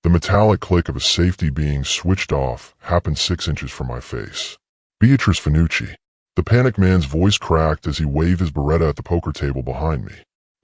The metallic click of a safety being switched off happened 6 inches from my face. Beatrice Finucci. The panicked man's voice cracked as he waved his Beretta at the poker table behind me.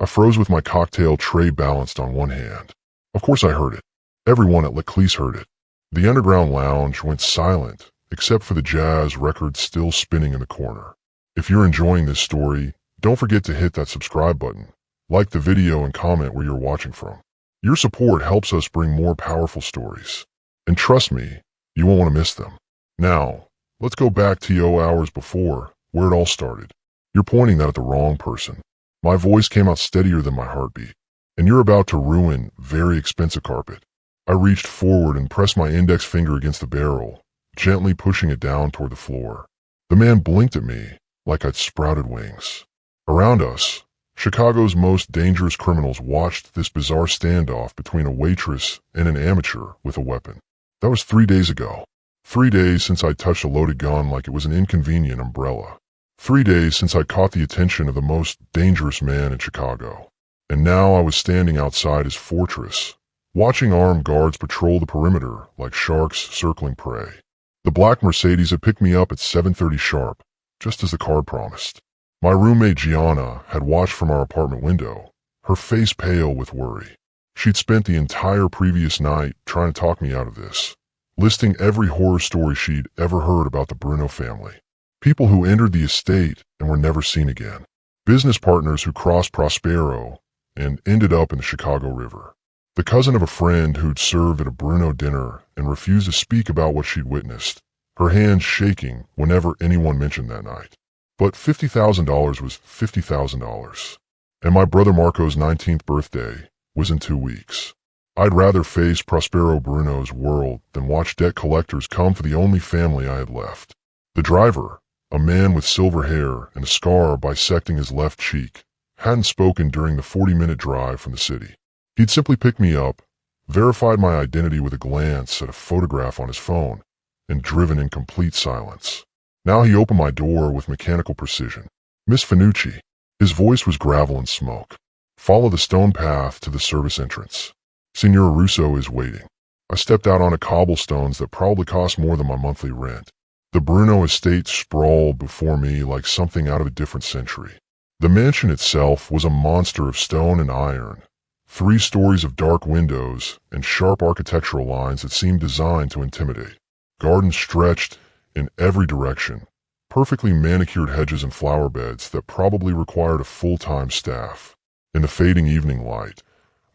I froze with my cocktail tray balanced on one hand. Of course I heard it. Everyone at Leclerc's heard it. The underground lounge went silent, except for the jazz record still spinning in the corner. If you're enjoying this story, don't forget to hit that subscribe button, like the video and comment where you're watching from. Your support helps us bring more powerful stories. And trust me, you won't want to miss them. Now, let's go back to hours before, where it all started. You're pointing that at the wrong person. My voice came out steadier than my heartbeat. And you're about to ruin very expensive carpet. I reached forward and pressed my index finger against the barrel, gently pushing it down toward the floor. The man blinked at me like I'd sprouted wings. Around us, Chicago's most dangerous criminals watched this bizarre standoff between a waitress and an amateur with a weapon. That was 3 days ago. 3 days since I'd touched a loaded gun like it was an inconvenient umbrella. 3 days since I'd caught the attention of the most dangerous man in Chicago. And now I was standing outside his fortress, watching armed guards patrol the perimeter like sharks circling prey. The black Mercedes had picked me up at 7:30 sharp, just as the card promised. My roommate Gianna had watched from our apartment window, her face pale with worry. She'd spent the entire previous night trying to talk me out of this, listing every horror story she'd ever heard about the Bruno family. People who entered the estate and were never seen again. Business partners who crossed Prospero and ended up in the Chicago River. The cousin of a friend who'd served at a Bruno dinner and refused to speak about what she'd witnessed, her hands shaking whenever anyone mentioned that night. But $50,000 was $50,000. And my brother Marco's 19th birthday was in 2 weeks. I'd rather face Prospero Bruno's world than watch debt collectors come for the only family I had left. The driver, a man with silver hair and a scar bisecting his left cheek, hadn't spoken during the 40-minute drive from the city. He'd simply picked me up, verified my identity with a glance at a photograph on his phone, and driven in complete silence. Now he opened my door with mechanical precision. "Miss Finucci." His voice was gravel and smoke. "Follow the stone path to the service entrance. Signor Russo is waiting." I stepped out onto cobblestones that probably cost more than my monthly rent. The Bruno estate sprawled before me like something out of a different century. The mansion itself was a monster of stone and iron, 3 stories of dark windows and sharp architectural lines that seemed designed to intimidate. Gardens stretched in every direction, perfectly manicured hedges and flower beds that probably required a full-time staff. In the fading evening light,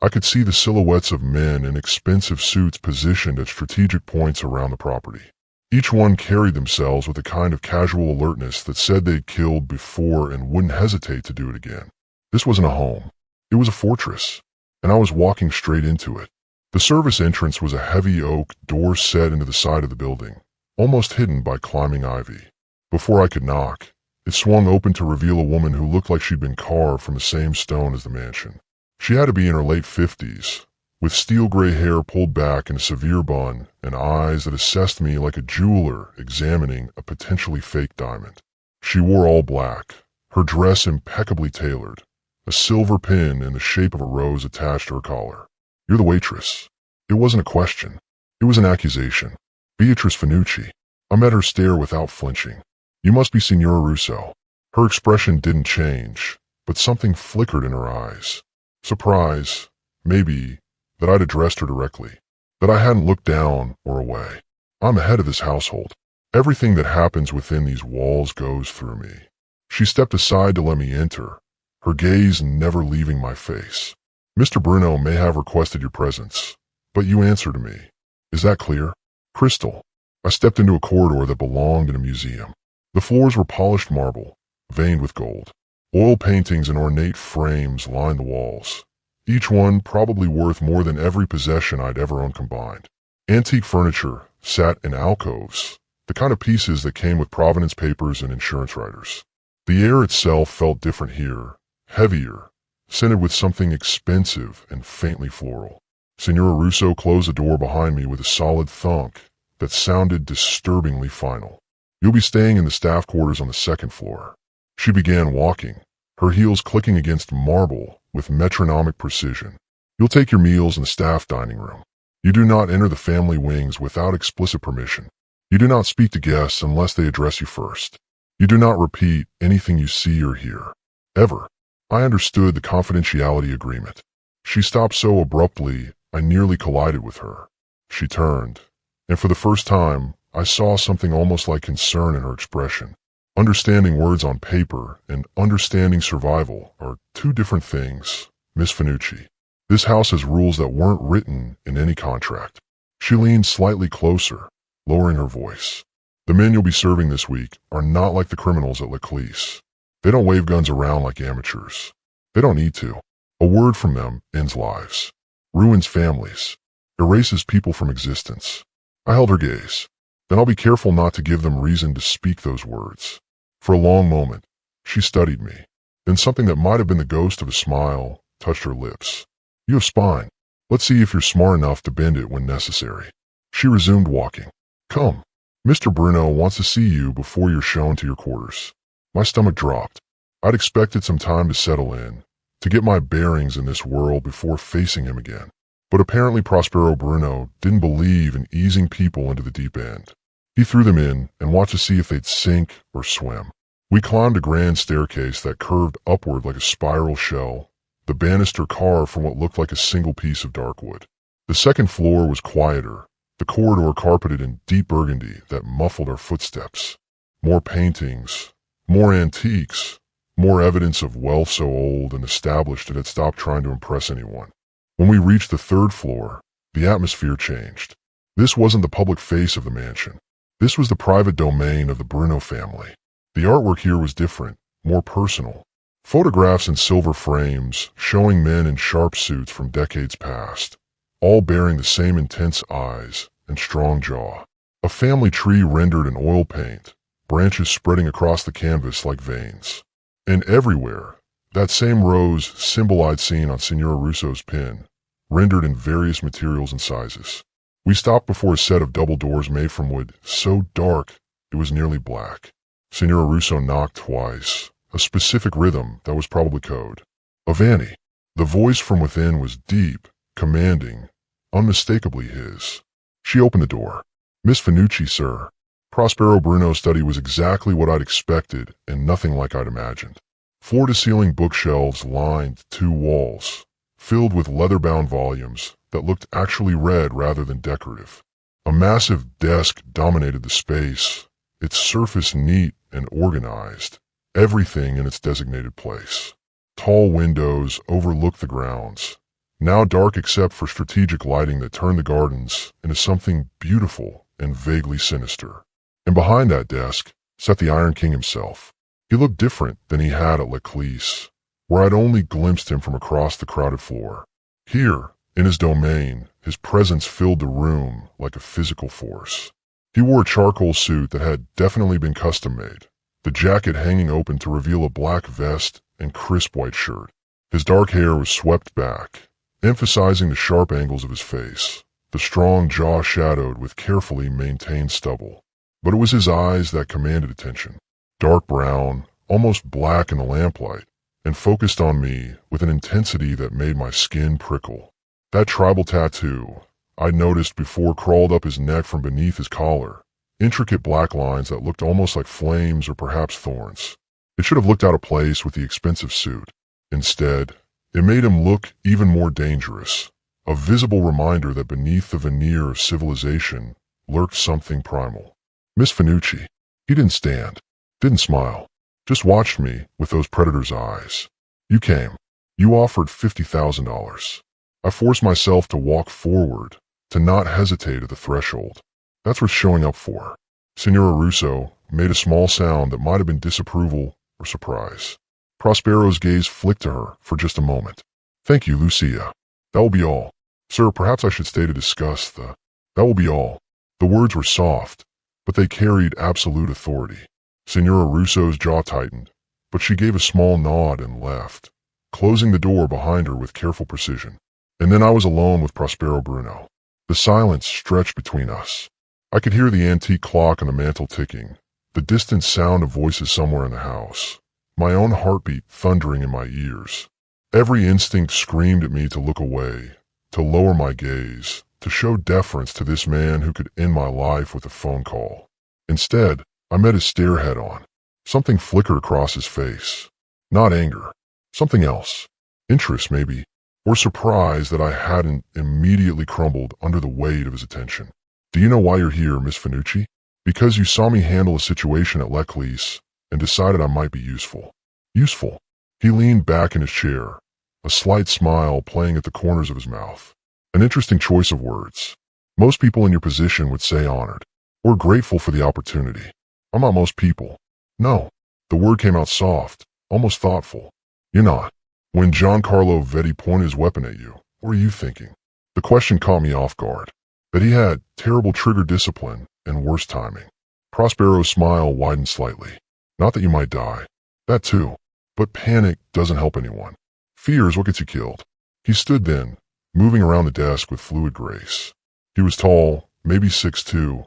I could see the silhouettes of men in expensive suits positioned at strategic points around the property. Each one carried themselves with a kind of casual alertness that said they'd killed before and wouldn't hesitate to do it again. This wasn't a home. It was a fortress, and I was walking straight into it. The service entrance was a heavy oak door set into the side of the building, almost hidden by climbing ivy. Before I could knock, it swung open to reveal a woman who looked like she'd been carved from the same stone as the mansion. She had to be in her late 50s, with steel gray hair pulled back in a severe bun and eyes that assessed me like a jeweler examining a potentially fake diamond. She wore all black, her dress impeccably tailored, a silver pin in the shape of a rose attached to her collar. "You're the waitress." It wasn't a question. It was an accusation. "Beatrice Finucci." I met her stare without flinching. "You must be Signora Russo." Her expression didn't change, but something flickered in her eyes. Surprise, maybe, that I'd addressed her directly, that I hadn't looked down or away. I'm the head of this household. Everything that happens within these walls goes through me. She stepped aside to let me enter, her gaze never leaving my face. "Mr. Bruno may have requested your presence, but you answer to me. Is that clear?" Crystal. I stepped into a corridor that belonged in a museum. The floors were polished marble, veined with gold. Oil paintings in ornate frames lined the walls, each one probably worth more than every possession I'd ever owned combined. Antique furniture sat in alcoves, the kind of pieces that came with provenance papers and insurance riders. The air itself felt different here, heavier, scented with something expensive and faintly floral. Signora Russo closed the door behind me with a solid thunk that sounded disturbingly final. "You'll be staying in the staff quarters on the 2nd floor." She began walking, her heels clicking against marble with metronomic precision. "You'll take your meals in the staff dining room." You do not enter the family wings without explicit permission. You do not speak to guests unless they address you first. You do not repeat anything you see or hear. Ever. I understood the confidentiality agreement. She stopped so abruptly, I nearly collided with her. She turned, and for the first time, I saw something almost like concern in her expression. Understanding words on paper and understanding survival are two different things, Miss Finucci. This house has rules that weren't written in any contract. She leaned slightly closer, lowering her voice. The men you'll be serving this week are not like the criminals at Leclerc's. They don't wave guns around like amateurs. They don't need to. A word from them ends lives, ruins families, erases people from existence. I held her gaze. Then I'll be careful not to give them reason to speak those words. For a long moment, she studied me. Then something that might have been the ghost of a smile touched her lips. You have spine. Let's see if you're smart enough to bend it when necessary. She resumed walking. Come. Mr. Bruno wants to see you before you're shown to your quarters. My stomach dropped. I'd expected some time to settle in, to get my bearings in this world before facing him again. But apparently Prospero Bruno didn't believe in easing people into the deep end. He threw them in and watched to see if they'd sink or swim. We climbed a grand staircase that curved upward like a spiral shell, the banister carved from what looked like a single piece of dark wood. The second floor was quieter, the corridor carpeted in deep burgundy that muffled our footsteps. More paintings, more antiques, more evidence of wealth so old and established it had stopped trying to impress anyone. When we reached the third floor, the atmosphere changed. This wasn't the public face of the mansion. This was the private domain of the Bruno family. The artwork here was different, more personal. Photographs in silver frames, showing men in sharp suits from decades past, all bearing the same intense eyes and strong jaw. A family tree rendered in oil paint, branches spreading across the canvas like veins. And everywhere, that same rose symbol I'd seen on Signora Russo's pin, rendered in various materials and sizes. We stopped before a set of double doors made from wood so dark it was nearly black. Signora Russo knocked twice, a specific rhythm that was probably code. Avanti. The voice from within was deep, commanding, unmistakably his. She opened the door. Miss Finucci, sir. Prospero Bruno's study was exactly what I'd expected and nothing like I'd imagined. Floor-to-ceiling bookshelves lined two walls, filled with leather-bound volumes that looked actually read rather than decorative. A massive desk dominated the space, its surface neat and organized, everything in its designated place. Tall windows overlooked the grounds, now dark except for strategic lighting that turned the gardens into something beautiful and vaguely sinister. And behind that desk sat the Iron King himself. He looked different than he had at Leclerc's, where I'd only glimpsed him from across the crowded floor. Here, in his domain, his presence filled the room like a physical force. He wore a charcoal suit that had definitely been custom-made, the jacket hanging open to reveal a black vest and crisp white shirt. His dark hair was swept back, emphasizing the sharp angles of his face, the strong jaw shadowed with carefully maintained stubble. But it was his eyes that commanded attention, dark brown, almost black in the lamplight, and focused on me with an intensity that made my skin prickle. That tribal tattoo, I'd noticed before, crawled up his neck from beneath his collar, intricate black lines that looked almost like flames or perhaps thorns. It should have looked out of place with the expensive suit. Instead, it made him look even more dangerous, a visible reminder that beneath the veneer of civilization lurked something primal. Miss Finucci. He didn't stand, didn't smile, just watched me with those predator's eyes. You came. You offered $50,000. I forced myself to walk forward, to not hesitate at the threshold. That's worth showing up for. Signora Russo made a small sound that might have been disapproval or surprise. Prospero's gaze flicked to her for just a moment. Thank you, Lucia. That will be all. Sir, perhaps I should stay to discuss the... That will be all. The words were soft, but they carried absolute authority. Signora Russo's jaw tightened, but she gave a small nod and left, closing the door behind her with careful precision. And then I was alone with Prospero Bruno. The silence stretched between us. I could hear the antique clock on the mantel ticking, the distant sound of voices somewhere in the house, my own heartbeat thundering in my ears. Every instinct screamed at me to look away, to lower my gaze, to show deference to this man who could end my life with a phone call. Instead, I met his stare head on. Something flickered across his face. Not anger. Something else. Interest, maybe. Or surprise that I hadn't immediately crumbled under the weight of his attention. Do you know why you're here, Miss Finucci? Because you saw me handle a situation at Leclerc's and decided I might be useful. Useful. He leaned back in his chair, a slight smile playing at the corners of his mouth. An interesting choice of words. Most people in your position would say honored, or grateful for the opportunity. I'm not most people. No. The word came out soft, almost thoughtful. You're not. When Giancarlo Vetti pointed his weapon at you, what were you thinking? The question caught me off guard. That he had terrible trigger discipline and worse timing. Prospero's smile widened slightly. Not that you might die. That too. But panic doesn't help anyone. Fear is what gets you killed. He stood then, moving around the desk with fluid grace. He was tall, maybe 6'2",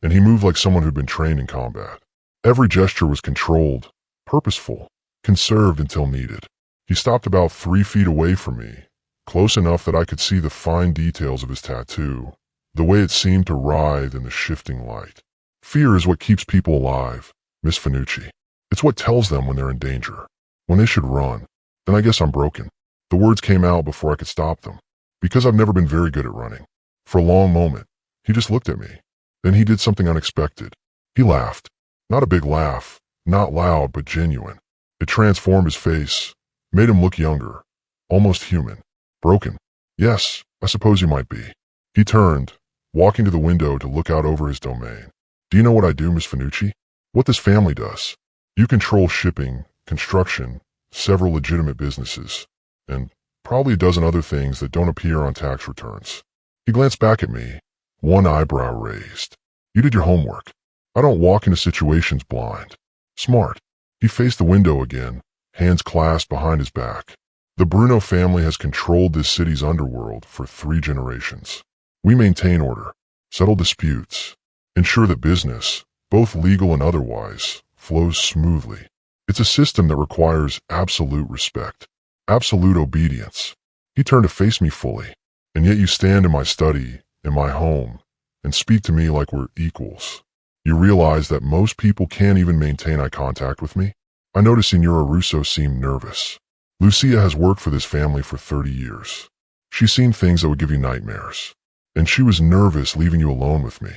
and he moved like someone who'd been trained in combat. Every gesture was controlled, purposeful, conserved until needed. He stopped about 3 feet away from me, close enough that I could see the fine details of his tattoo, the way it seemed to writhe in the shifting light. Fear is what keeps people alive, Miss Finucci. It's what tells them when they're in danger, when they should run. Then I guess I'm broken. The words came out before I could stop them, because I've never been very good at running. For a long moment, he just looked at me. Then he did something unexpected. He laughed. Not a big laugh, not loud but genuine. It transformed his face, made him look younger, almost human. Broken? Yes, I suppose you might be. He turned, walking to the window to look out over his domain. Do you know what I do, Miss Finucci? What this family does? You control shipping, construction, several legitimate businesses, and probably a dozen other things that don't appear on tax returns. He glanced back at me, one eyebrow raised. You did your homework. I don't walk into situations blind. Smart. He faced the window again, hands clasped behind his back. The Bruno family has controlled this city's underworld for 3 generations. We maintain order, settle disputes, ensure that business, both legal and otherwise, flows smoothly. It's a system that requires absolute respect, absolute obedience. He turned to face me fully. And yet you stand in my study, in my home, and speak to me like we're equals. You realize that most people can't even maintain eye contact with me? I noticed Signora Russo seemed nervous. Lucia has worked for this family for 30 years. She's seen things that would give you nightmares. And she was nervous leaving you alone with me.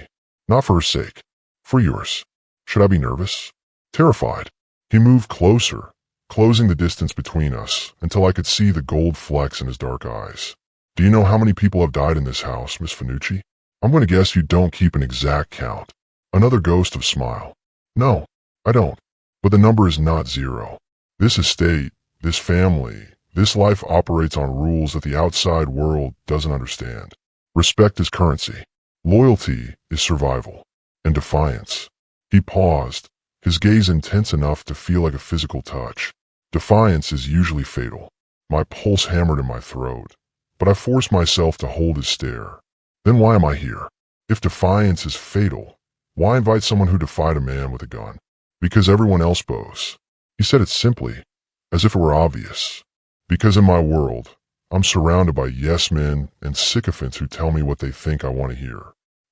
Not for her sake, for yours. Should I be nervous? Terrified. He moved closer, closing the distance between us until I could see the gold flecks in his dark eyes. Do you know how many people have died in this house, Miss Finucci? I'm going to guess you don't keep an exact count. Another ghost of smile. No, I don't. But the number is not 0. This estate, this family, this life operates on rules that the outside world doesn't understand. Respect is currency. Loyalty is survival. And defiance. He paused, his gaze intense enough to feel like a physical touch. Defiance is usually fatal. My pulse hammered in my throat, but I forced myself to hold his stare. Then why am I here? If defiance is fatal, why invite someone who defied a man with a gun? Because everyone else bows. He said it simply, as if it were obvious. Because in my world, I'm surrounded by yes men and sycophants who tell me what they think I want to hear.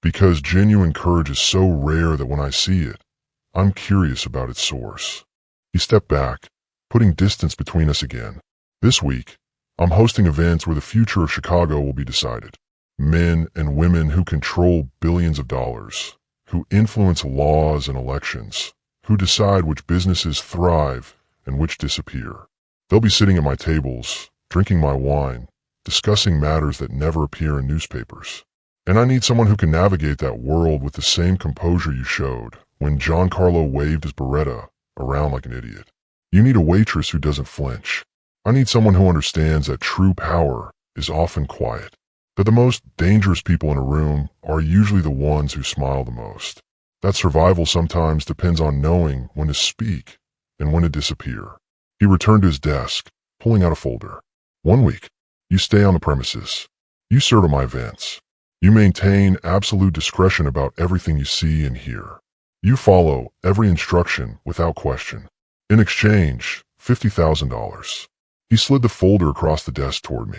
Because genuine courage is so rare that when I see it, I'm curious about its source. He stepped back, putting distance between us again. This week, I'm hosting events where the future of Chicago will be decided. Men and women who control billions of dollars, who influence laws and elections, who decide which businesses thrive and which disappear. They'll be sitting at my tables, drinking my wine, discussing matters that never appear in newspapers. And I need someone who can navigate that world with the same composure you showed when Giancarlo waved his Beretta around like an idiot. You need a waitress who doesn't flinch. I need someone who understands that true power is often quiet, that the most dangerous people in a room are usually the ones who smile the most. That survival sometimes depends on knowing when to speak and when to disappear. He returned to his desk, pulling out a folder. 1 week. You stay on the premises. You serve at my events. You maintain absolute discretion about everything you see and hear. You follow every instruction without question. In exchange, $50,000. He slid the folder across the desk toward me.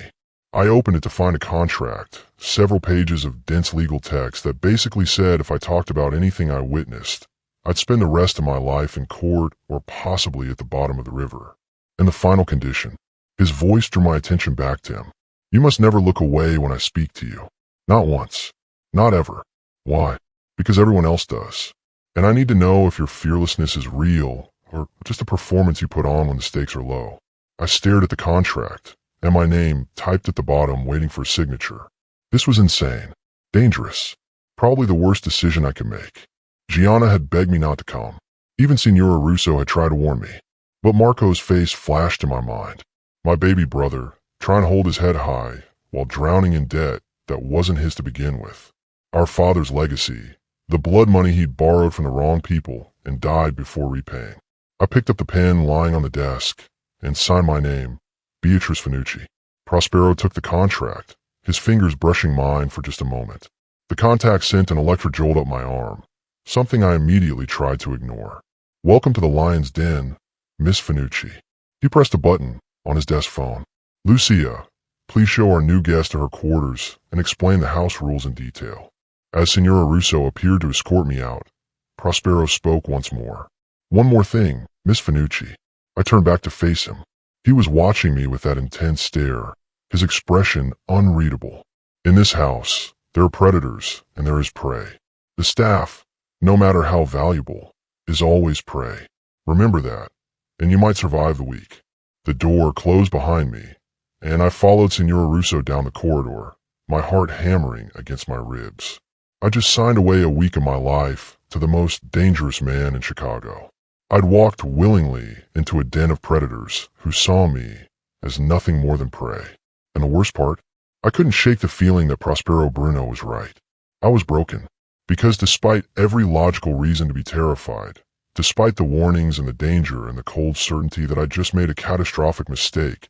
I opened it to find a contract, several pages of dense legal text that basically said if I talked about anything I witnessed, I'd spend the rest of my life in court or possibly at the bottom of the river. And the final condition. His voice drew my attention back to him. You must never look away when I speak to you. Not once. Not ever. Why? Because everyone else does. And I need to know if your fearlessness is real or just a performance you put on when the stakes are low. I stared at the contract and my name typed at the bottom waiting for a signature. This was insane. Dangerous. Probably the worst decision I could make. Gianna had begged me not to come. Even Signora Russo had tried to warn me. But Marco's face flashed in my mind. My baby brother, trying to hold his head high while drowning in debt that wasn't his to begin with. Our father's legacy, the blood money he'd borrowed from the wrong people and died before repaying. I picked up the pen lying on the desk and signed my name, Beatrice Finucci. Prospero took the contract, his fingers brushing mine for just a moment. The contact sent an electric jolt up my arm, something I immediately tried to ignore. Welcome to the Lion's Den, Miss Finucci. He pressed a button on his desk phone. Lucia, please show our new guest to her quarters and explain the house rules in detail. As Signora Russo appeared to escort me out, Prospero spoke once more. One more thing, Miss Finucci. I turned back to face him. He was watching me with that intense stare, his expression unreadable. In this house, there are predators and there is prey. The staff, no matter how valuable, is always prey. Remember that, and you might survive the week. The door closed behind me, and I followed Signora Russo down the corridor, my heart hammering against my ribs. I just signed away a week of my life to the most dangerous man in Chicago. I'd walked willingly into a den of predators who saw me as nothing more than prey. And the worst part, I couldn't shake the feeling that Prospero Bruno was right. I was broken, because despite every logical reason to be terrified, despite the warnings and the danger and the cold certainty that I'd just made a catastrophic mistake,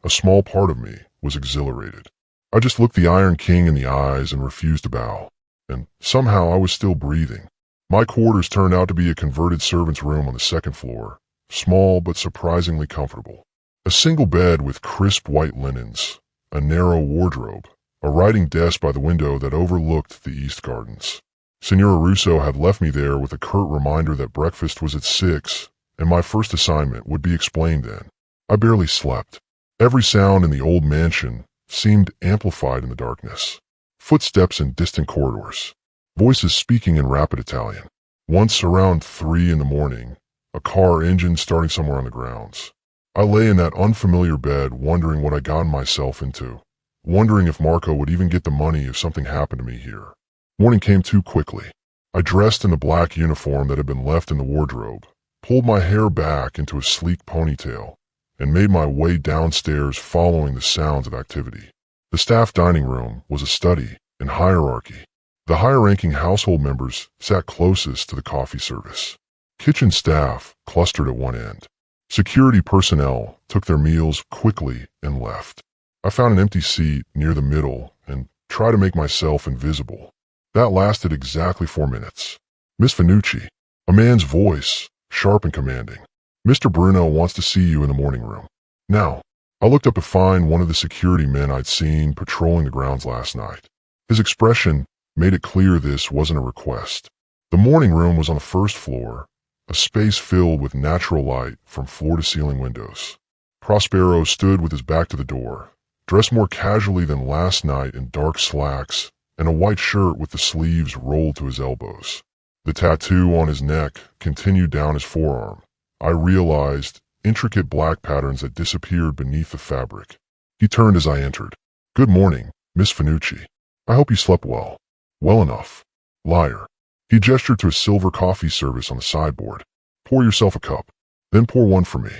a small part of me was exhilarated. I just looked the Iron King in the eyes and refused to bow. And somehow I was still breathing. My quarters turned out to be a converted servant's room on the second floor, small but surprisingly comfortable. A single bed with crisp white linens, a narrow wardrobe, a writing desk by the window that overlooked the East Gardens. Signora Russo had left me there with a curt reminder that breakfast was at 6, and my first assignment would be explained then. I barely slept. Every sound in the old mansion seemed amplified in the darkness. Footsteps in distant corridors. Voices speaking in rapid Italian. Once around 3 in the morning, a car engine starting somewhere on the grounds. I lay in that unfamiliar bed wondering what I'd gotten myself into, wondering if Marco would even get the money if something happened to me here. Morning came too quickly. I dressed in the black uniform that had been left in the wardrobe, pulled my hair back into a sleek ponytail, and made my way downstairs following the sounds of activity. The staff dining room was a study in hierarchy. The higher-ranking household members sat closest to the coffee service. Kitchen staff clustered at one end. Security personnel took their meals quickly and left. I found an empty seat near the middle and tried to make myself invisible. That lasted exactly 4 minutes. Miss Finucci, a man's voice, sharp and commanding. Mr. Bruno wants to see you in the morning room. Now, I looked up to find one of the security men I'd seen patrolling the grounds last night. His expression made it clear this wasn't a request. The morning room was on the first floor, a space filled with natural light from floor-to-ceiling windows. Prospero stood with his back to the door, dressed more casually than last night in dark slacks and a white shirt with the sleeves rolled to his elbows. The tattoo on his neck continued down his forearm. I realized intricate black patterns that disappeared beneath the fabric. He turned as I entered. Good morning, Miss Finucci. I hope you slept well. Well enough. Liar. He gestured to a silver coffee service on the sideboard. Pour yourself a cup. Then pour one for me.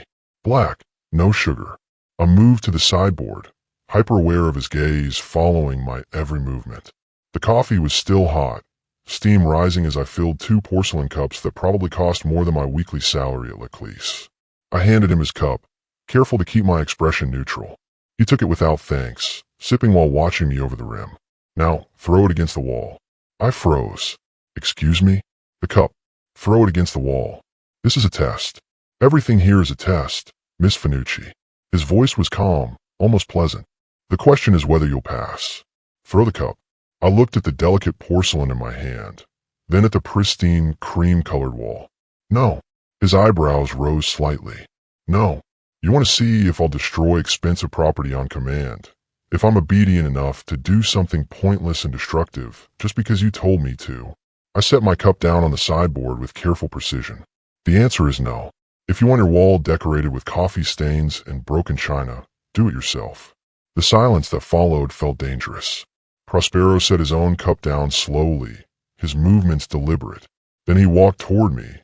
Black, no sugar. I moved to the sideboard, hyper-aware of his gaze following my every movement. The coffee was still hot, steam rising as I filled 2 porcelain cups that probably cost more than my weekly salary at Leclerc's. I handed him his cup, careful to keep my expression neutral. He took it without thanks, sipping while watching me over the rim. Now, throw it against the wall. I froze. Excuse me? The cup. Throw it against the wall. This is a test. Everything here is a test, Miss Finucci. His voice was calm, almost pleasant. The question is whether you'll pass. Throw the cup. I looked at the delicate porcelain in my hand, then at the pristine, cream-colored wall. No. His eyebrows rose slightly. No. You want to see if I'll destroy expensive property on command, if I'm obedient enough to do something pointless and destructive just because you told me to. I set my cup down on the sideboard with careful precision. The answer is no. If you want your wall decorated with coffee stains and broken china, do it yourself. The silence that followed felt dangerous. Prospero set his own cup down slowly, his movements deliberate. Then he walked toward me,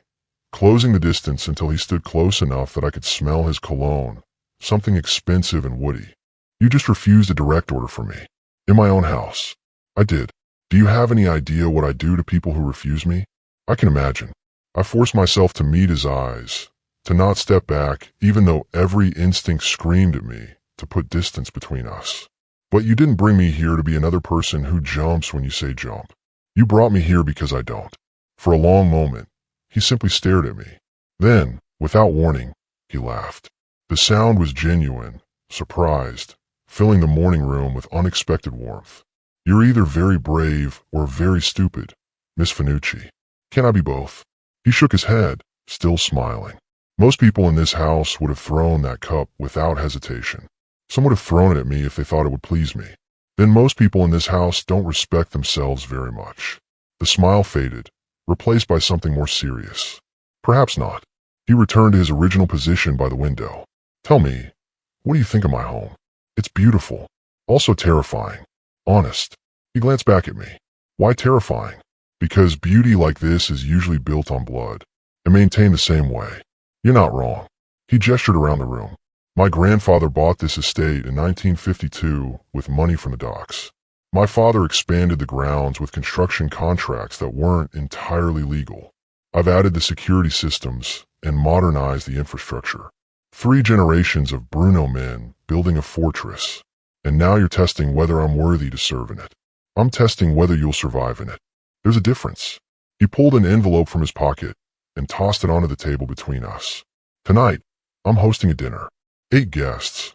closing the distance until he stood close enough that I could smell his cologne, something expensive and woody. You just refused a direct order from me. In my own house. I did. Do you have any idea what I do to people who refuse me? I can imagine. I forced myself to meet his eyes, to not step back, even though every instinct screamed at me to put distance between us. But you didn't bring me here to be another person who jumps when you say jump. You brought me here because I don't. For a long moment, he simply stared at me. Then, without warning, he laughed. The sound was genuine, surprised, filling the morning room with unexpected warmth. You're either very brave or very stupid, Miss Finucci. Can I be both? He shook his head, still smiling. Most people in this house would have thrown that cup without hesitation. Some would have thrown it at me if they thought it would please me. Then most people in this house don't respect themselves very much. The smile faded, replaced by something more serious. Perhaps not. He returned to his original position by the window. Tell me, what do you think of my home? It's beautiful. Also terrifying. Honest. He glanced back at me. Why terrifying? Because beauty like this is usually built on blood, and maintained the same way. You're not wrong. He gestured around the room. My grandfather bought this estate in 1952 with money from the docks. My father expanded the grounds with construction contracts that weren't entirely legal. I've added the security systems and modernized the infrastructure. 3 generations of Bruno men building a fortress. And now you're testing whether I'm worthy to serve in it. I'm testing whether you'll survive in it. There's a difference. He pulled an envelope from his pocket and tossed it onto the table between us. Tonight, I'm hosting a dinner. 8 guests,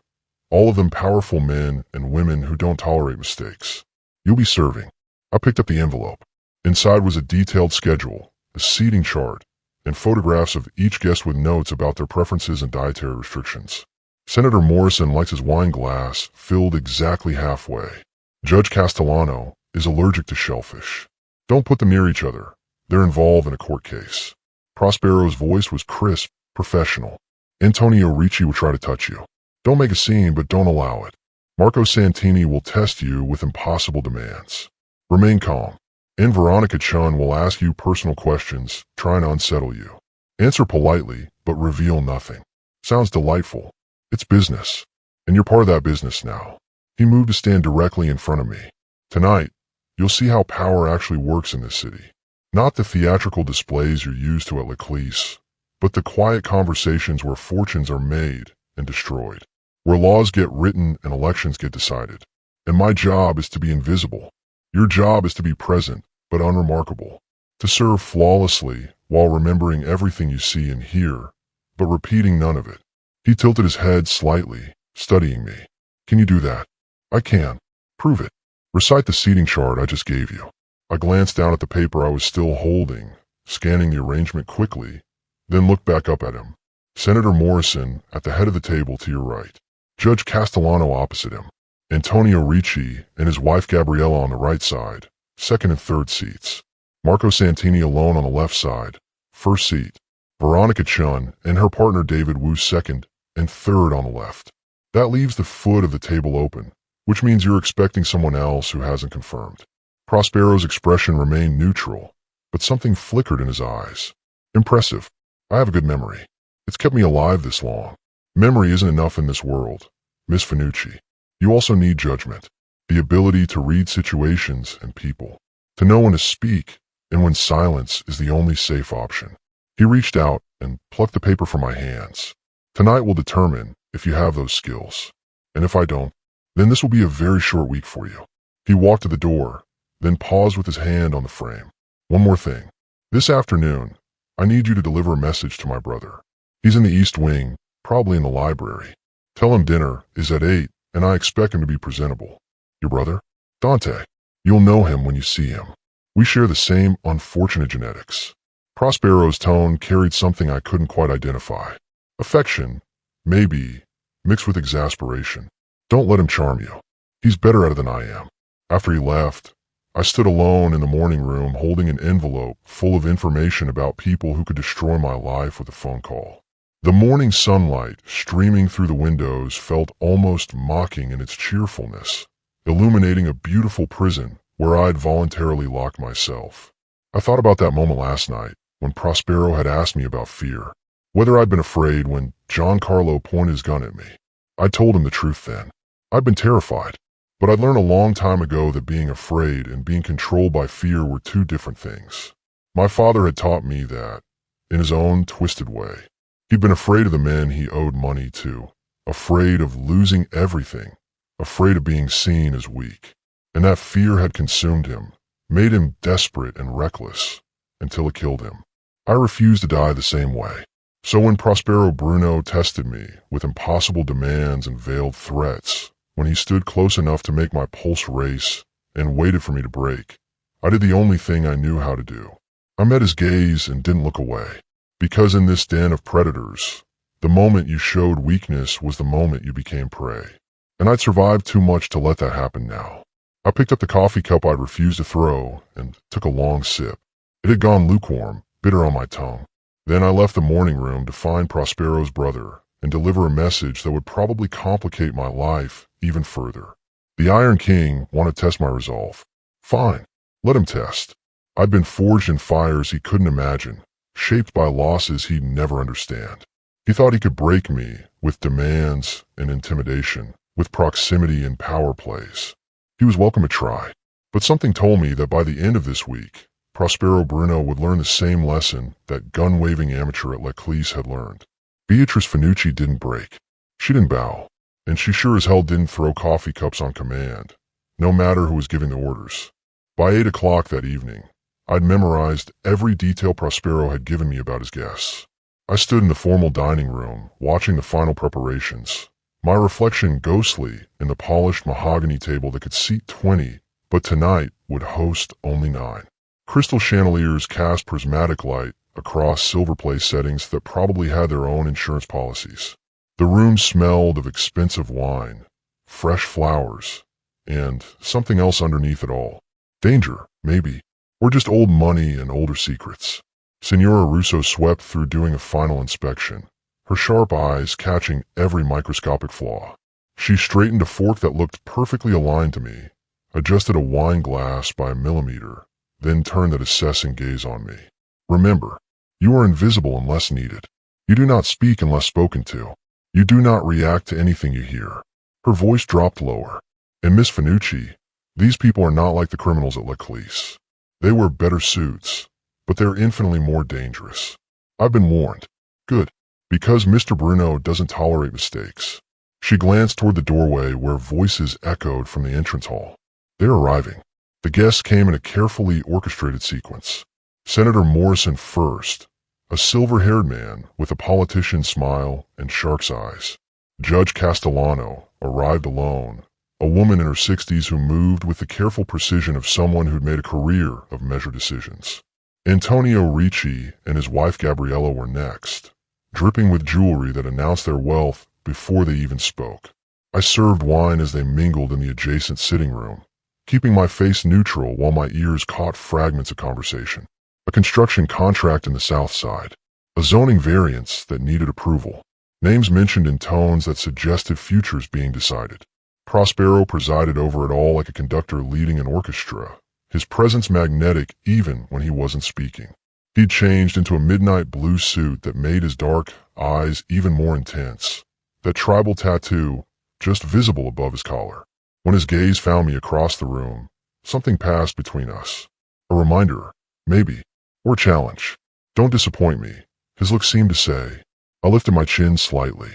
all of them powerful men and women who don't tolerate mistakes. You'll be serving. I picked up the envelope. Inside was a detailed schedule, a seating chart, and photographs of each guest with notes about their preferences and dietary restrictions. Senator Morrison likes his wine glass filled exactly halfway. Judge Castellano is allergic to shellfish. Don't put them near each other. They're involved in a court case. Prospero's voice was crisp, professional. Antonio Ricci will try to touch you. Don't make a scene, but don't allow it. Marco Santini will test you with impossible demands. Remain calm. And Veronica Chun will ask you personal questions, trying to unsettle you. Answer politely, but reveal nothing. Sounds delightful. It's business. And you're part of that business now. He moved to stand directly in front of me. Tonight, you'll see how power actually works in this city. Not the theatrical displays you're used to at L'Eclisse, but the quiet conversations where fortunes are made and destroyed, where laws get written and elections get decided. And my job is to be invisible. Your job is to be present, but unremarkable, to serve flawlessly while remembering everything you see and hear, but repeating none of it. He tilted his head slightly, studying me. Can you do that? I can. Prove it. Recite the seating chart I just gave you. I glanced down at the paper I was still holding, scanning the arrangement quickly, then looked back up at him. Senator Morrison at the head of the table to your right. Judge Castellano opposite him. Antonio Ricci and his wife Gabriella on the right side, second and third seats. Marco Santini alone on the left side, first seat. Veronica Chun and her partner David Wu second and third on the left. That leaves the foot of the table open, which means you're expecting someone else who hasn't confirmed. Prospero's expression remained neutral, but something flickered in his eyes. Impressive. I have a good memory. It's kept me alive this long. Memory isn't enough in this world, Miss Finucci. You also need judgment, the ability to read situations and people, to know when to speak and when silence is the only safe option. He reached out and plucked the paper from my hands. Tonight will determine if you have those skills. And if I don't, then this will be a very short week for you. He walked to the door, then paused with his hand on the frame. One more thing. This afternoon, I need you to deliver a message to my brother. He's in the East Wing, probably in the library. Tell him dinner is at 8 and I expect him to be presentable. Your brother? Dante. You'll know him when you see him. We share the same unfortunate genetics. Prospero's tone carried something I couldn't quite identify. Affection, maybe, mixed with exasperation. Don't let him charm you. He's better at it than I am. After he left, I stood alone in the morning room holding an envelope full of information about people who could destroy my life with a phone call. The morning sunlight streaming through the windows felt almost mocking in its cheerfulness, illuminating a beautiful prison where I'd voluntarily locked myself. I thought about that moment last night when Prospero had asked me about fear, whether I'd been afraid when Giancarlo pointed his gun at me. I told him the truth then. I'd been terrified, but I'd learned a long time ago that being afraid and being controlled by fear were two different things. My father had taught me that, in his own twisted way. He'd been afraid of the men he owed money to, afraid of losing everything, afraid of being seen as weak. And that fear had consumed him, made him desperate and reckless, until it killed him. I refused to die the same way. So when Prospero Bruno tested me with impossible demands and veiled threats, when he stood close enough to make my pulse race and waited for me to break, I did the only thing I knew how to do. I met his gaze and didn't look away. Because in this den of predators, the moment you showed weakness was the moment you became prey. And I'd survived too much to let that happen now. I picked up the coffee cup I'd refused to throw and took a long sip. It had gone lukewarm, bitter on my tongue. Then I left the morning room to find Prospero's brother and deliver a message that would probably complicate my life even further. The Iron King wanted to test my resolve. Fine, let him test. I'd been forged in fires he couldn't imagine, shaped by losses he'd never understand. He thought he could break me with demands and intimidation, with proximity and power plays. He was welcome to try, but something told me that by the end of this week, Prospero Bruno would learn the same lesson that gun-waving amateur at Leclerc had learned. Beatrice Finucci didn't break. She didn't bow, and she sure as hell didn't throw coffee cups on command, no matter who was giving the orders. By 8 o'clock that evening, I'd memorized every detail Prospero had given me about his guests. I stood in the formal dining room, watching the final preparations, my reflection ghostly in the polished mahogany table that could seat 20, but tonight would host only 9. Crystal chandeliers cast prismatic light across silver play settings that probably had their own insurance policies. The room smelled of expensive wine, fresh flowers, and something else underneath it all. Danger, maybe, or just old money and older secrets. Signora Russo swept through doing a final inspection, her sharp eyes catching every microscopic flaw. She straightened a fork that looked perfectly aligned to me, adjusted a wine glass by a millimeter, then turned that assessing gaze on me. Remember, you are invisible unless needed. You do not speak unless spoken to. You do not react to anything you hear. Her voice dropped lower. And Miss Finucci, these people are not like the criminals at Leclerc. They wear better suits, but they're infinitely more dangerous. I've been warned. Good. Because Mr. Bruno doesn't tolerate mistakes. She glanced toward the doorway where voices echoed from the entrance hall. They're arriving. The guests came in a carefully orchestrated sequence. Senator Morrison first, a silver-haired man with a politician's smile and shark's eyes. Judge Castellano arrived alone, a woman in her 60s who moved with the careful precision of someone who'd made a career of measured decisions. Antonio Ricci and his wife Gabriella were next, dripping with jewelry that announced their wealth before they even spoke. I served wine as they mingled in the adjacent sitting room, keeping my face neutral while my ears caught fragments of conversation. A construction contract in the South Side, a zoning variance that needed approval, names mentioned in tones that suggested futures being decided. Prospero presided over it all like a conductor leading an orchestra, his presence magnetic even when he wasn't speaking. He'd changed into a midnight blue suit that made his dark eyes even more intense, that tribal tattoo just visible above his collar. When his gaze found me across the room, something passed between us. A reminder, maybe, or a challenge. Don't disappoint me, his look seemed to say. I lifted my chin slightly.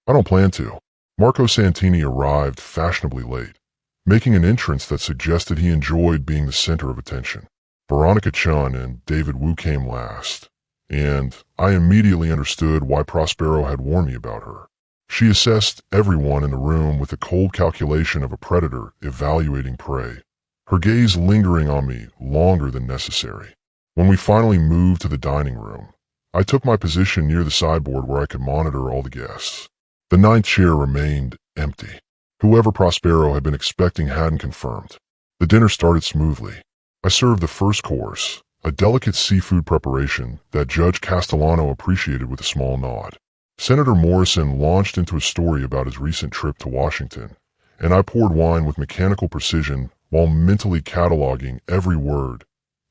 I don't plan to. Marco Santini arrived fashionably late, making an entrance that suggested he enjoyed being the center of attention. Veronica Chun and David Wu came last, and I immediately understood why Prospero had warned me about her. She assessed everyone in the room with the cold calculation of a predator evaluating prey, her gaze lingering on me longer than necessary. When we finally moved to the dining room, I took my position near the sideboard where I could monitor all the guests. The ninth chair remained empty. Whoever Prospero had been expecting hadn't confirmed. The dinner started smoothly. I served the first course, a delicate seafood preparation that Judge Castellano appreciated with a small nod. Senator Morrison launched into a story about his recent trip to Washington, and I poured wine with mechanical precision while mentally cataloging every word,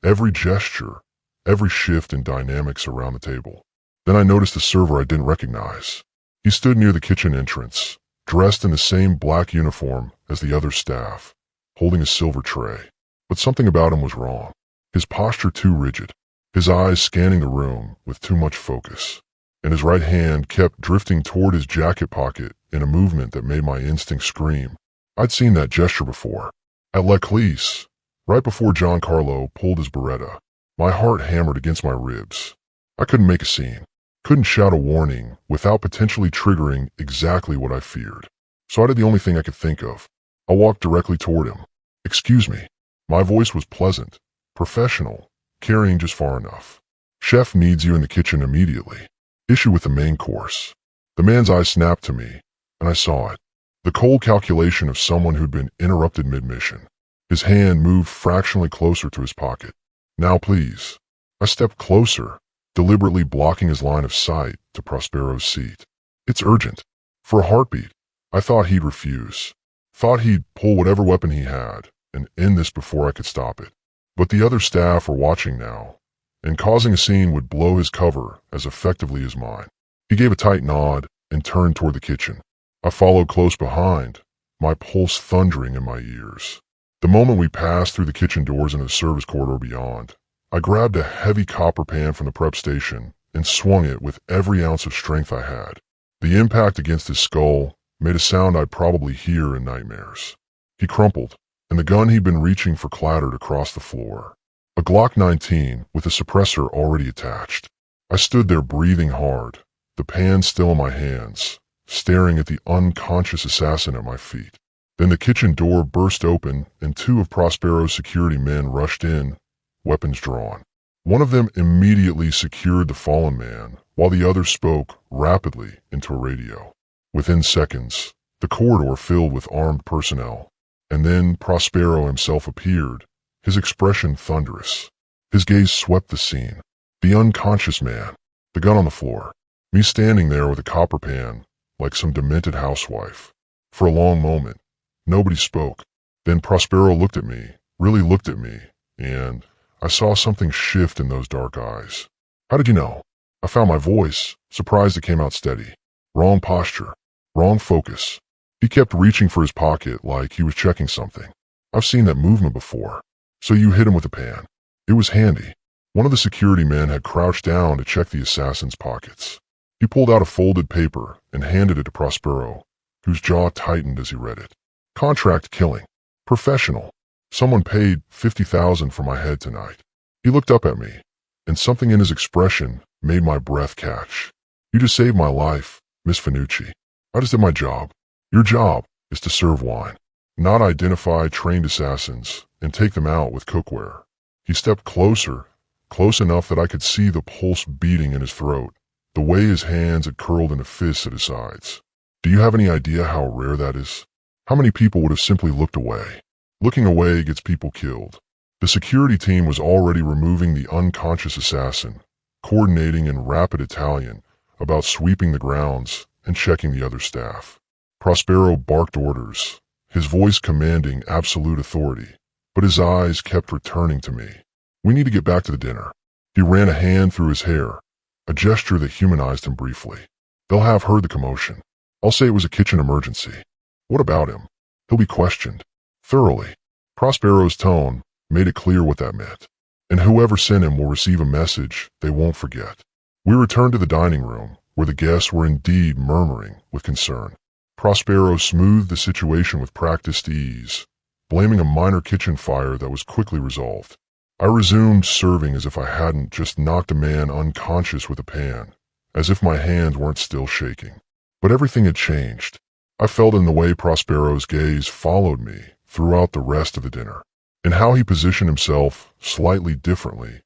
every gesture, every shift in dynamics around the table. Then I noticed a server I didn't recognize. He stood near the kitchen entrance, dressed in the same black uniform as the other staff, holding a silver tray. But something about him was wrong. His posture too rigid, his eyes scanning the room with too much focus, and his right hand kept drifting toward his jacket pocket in a movement that made my instinct scream. I'd seen that gesture before. At Leclerc's, right before Giancarlo pulled his Beretta. My heart hammered against my ribs. I couldn't make a scene, couldn't shout a warning without potentially triggering exactly what I feared. So I did the only thing I could think of. I walked directly toward him. "Excuse me." My voice was pleasant, professional, carrying just far enough. "Chef needs you in the kitchen immediately. Issue with the main course." The man's eyes snapped to me, and I saw it. The cold calculation of someone who'd been interrupted mid-mission. His hand moved fractionally closer to his pocket. "Now please." I stepped closer, deliberately blocking his line of sight to Prospero's seat. "It's urgent." For a heartbeat, I thought he'd refuse. Thought he'd pull whatever weapon he had and end this before I could stop it. But the other staff were watching now, and causing a scene would blow his cover as effectively as mine. He gave a tight nod and turned toward the kitchen. I followed close behind, my pulse thundering in my ears. The moment we passed through the kitchen doors into the service corridor beyond, I grabbed a heavy copper pan from the prep station and swung it with every ounce of strength I had. The impact against his skull made a sound I'd probably hear in nightmares. He crumpled, and the gun he'd been reaching for clattered across the floor. A Glock 19 with a suppressor already attached. I stood there breathing hard, the pan still in my hands, staring at the unconscious assassin at my feet. Then the kitchen door burst open and two of Prospero's security men rushed in, weapons drawn. One of them immediately secured the fallen man, while the other spoke rapidly into a radio. Within seconds, the corridor filled with armed personnel, and then Prospero himself appeared, his expression thunderous. His gaze swept the scene. The unconscious man, the gun on the floor, me standing there with a copper pan, like some demented housewife. For a long moment, nobody spoke. Then Prospero looked at me, really looked at me, and I saw something shift in those dark eyes. "How did you know?" I found my voice, surprised it came out steady. Wrong posture, wrong focus. He kept reaching for his pocket like he was checking something. "I've seen that movement before." "So you hit him with a pan." It was handy. One of the security men had crouched down to check the assassin's pockets. He pulled out a folded paper and handed it to Prospero, whose jaw tightened as he read it. "Contract killing. Professional. Someone paid $50,000 for my head tonight." He looked up at me, and something in his expression made my breath catch. "You just saved my life, Miss Finucci. I just did my job. Your job is to serve wine, not identify trained assassins and take them out with cookware." He stepped closer, close enough that I could see the pulse beating in his throat, the way his hands had curled into fists at his sides. "Do you have any idea how rare that is? How many people would have simply looked away? Looking away gets people killed." The security team was already removing the unconscious assassin, coordinating in rapid Italian about sweeping the grounds and checking the other staff. Prospero barked orders, his voice commanding absolute authority, but his eyes kept returning to me. "We need to get back to the dinner." He ran a hand through his hair, a gesture that humanized him briefly. "They'll have heard the commotion. I'll say it was a kitchen emergency." "What about him?" "He'll be questioned. Thoroughly." Prospero's tone made it clear what that meant. "And whoever sent him will receive a message they won't forget." We returned to the dining room, where the guests were indeed murmuring with concern. Prospero smoothed the situation with practiced ease, blaming a minor kitchen fire that was quickly resolved. I resumed serving as if I hadn't just knocked a man unconscious with a pan, as if my hands weren't still shaking. But everything had changed. I felt in the way Prospero's gaze followed me throughout the rest of the dinner, and how he positioned himself slightly differently,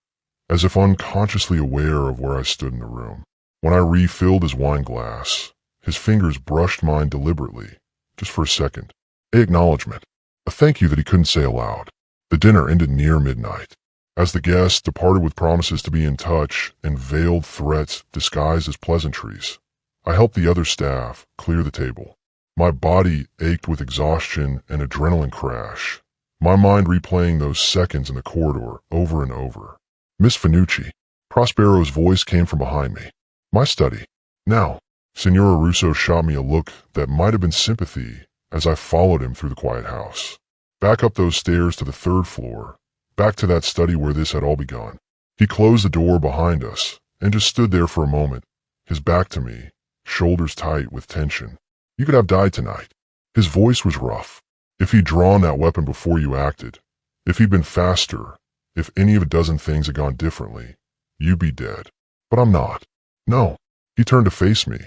as if unconsciously aware of where I stood in the room. When I refilled his wine glass, his fingers brushed mine deliberately, just for a second. An acknowledgement, a thank you that he couldn't say aloud. The dinner ended near midnight. As the guests departed with promises to be in touch and veiled threats disguised as pleasantries, I helped the other staff clear the table. My body ached with exhaustion and adrenaline crash, my mind replaying those seconds in the corridor over and over. Miss Finucci. Prospero's voice came from behind me. My study. Now. Signora Russo shot me a look that might have been sympathy as I followed him through the quiet house. Back up those stairs to the third floor, back to that study where this had all begun. He closed the door behind us and just stood there for a moment, his back to me, shoulders tight with tension. You could have died tonight. His voice was rough. If he'd drawn that weapon before you acted, if he'd been faster, if any of a dozen things had gone differently, you'd be dead. But I'm not. No. He turned to face me,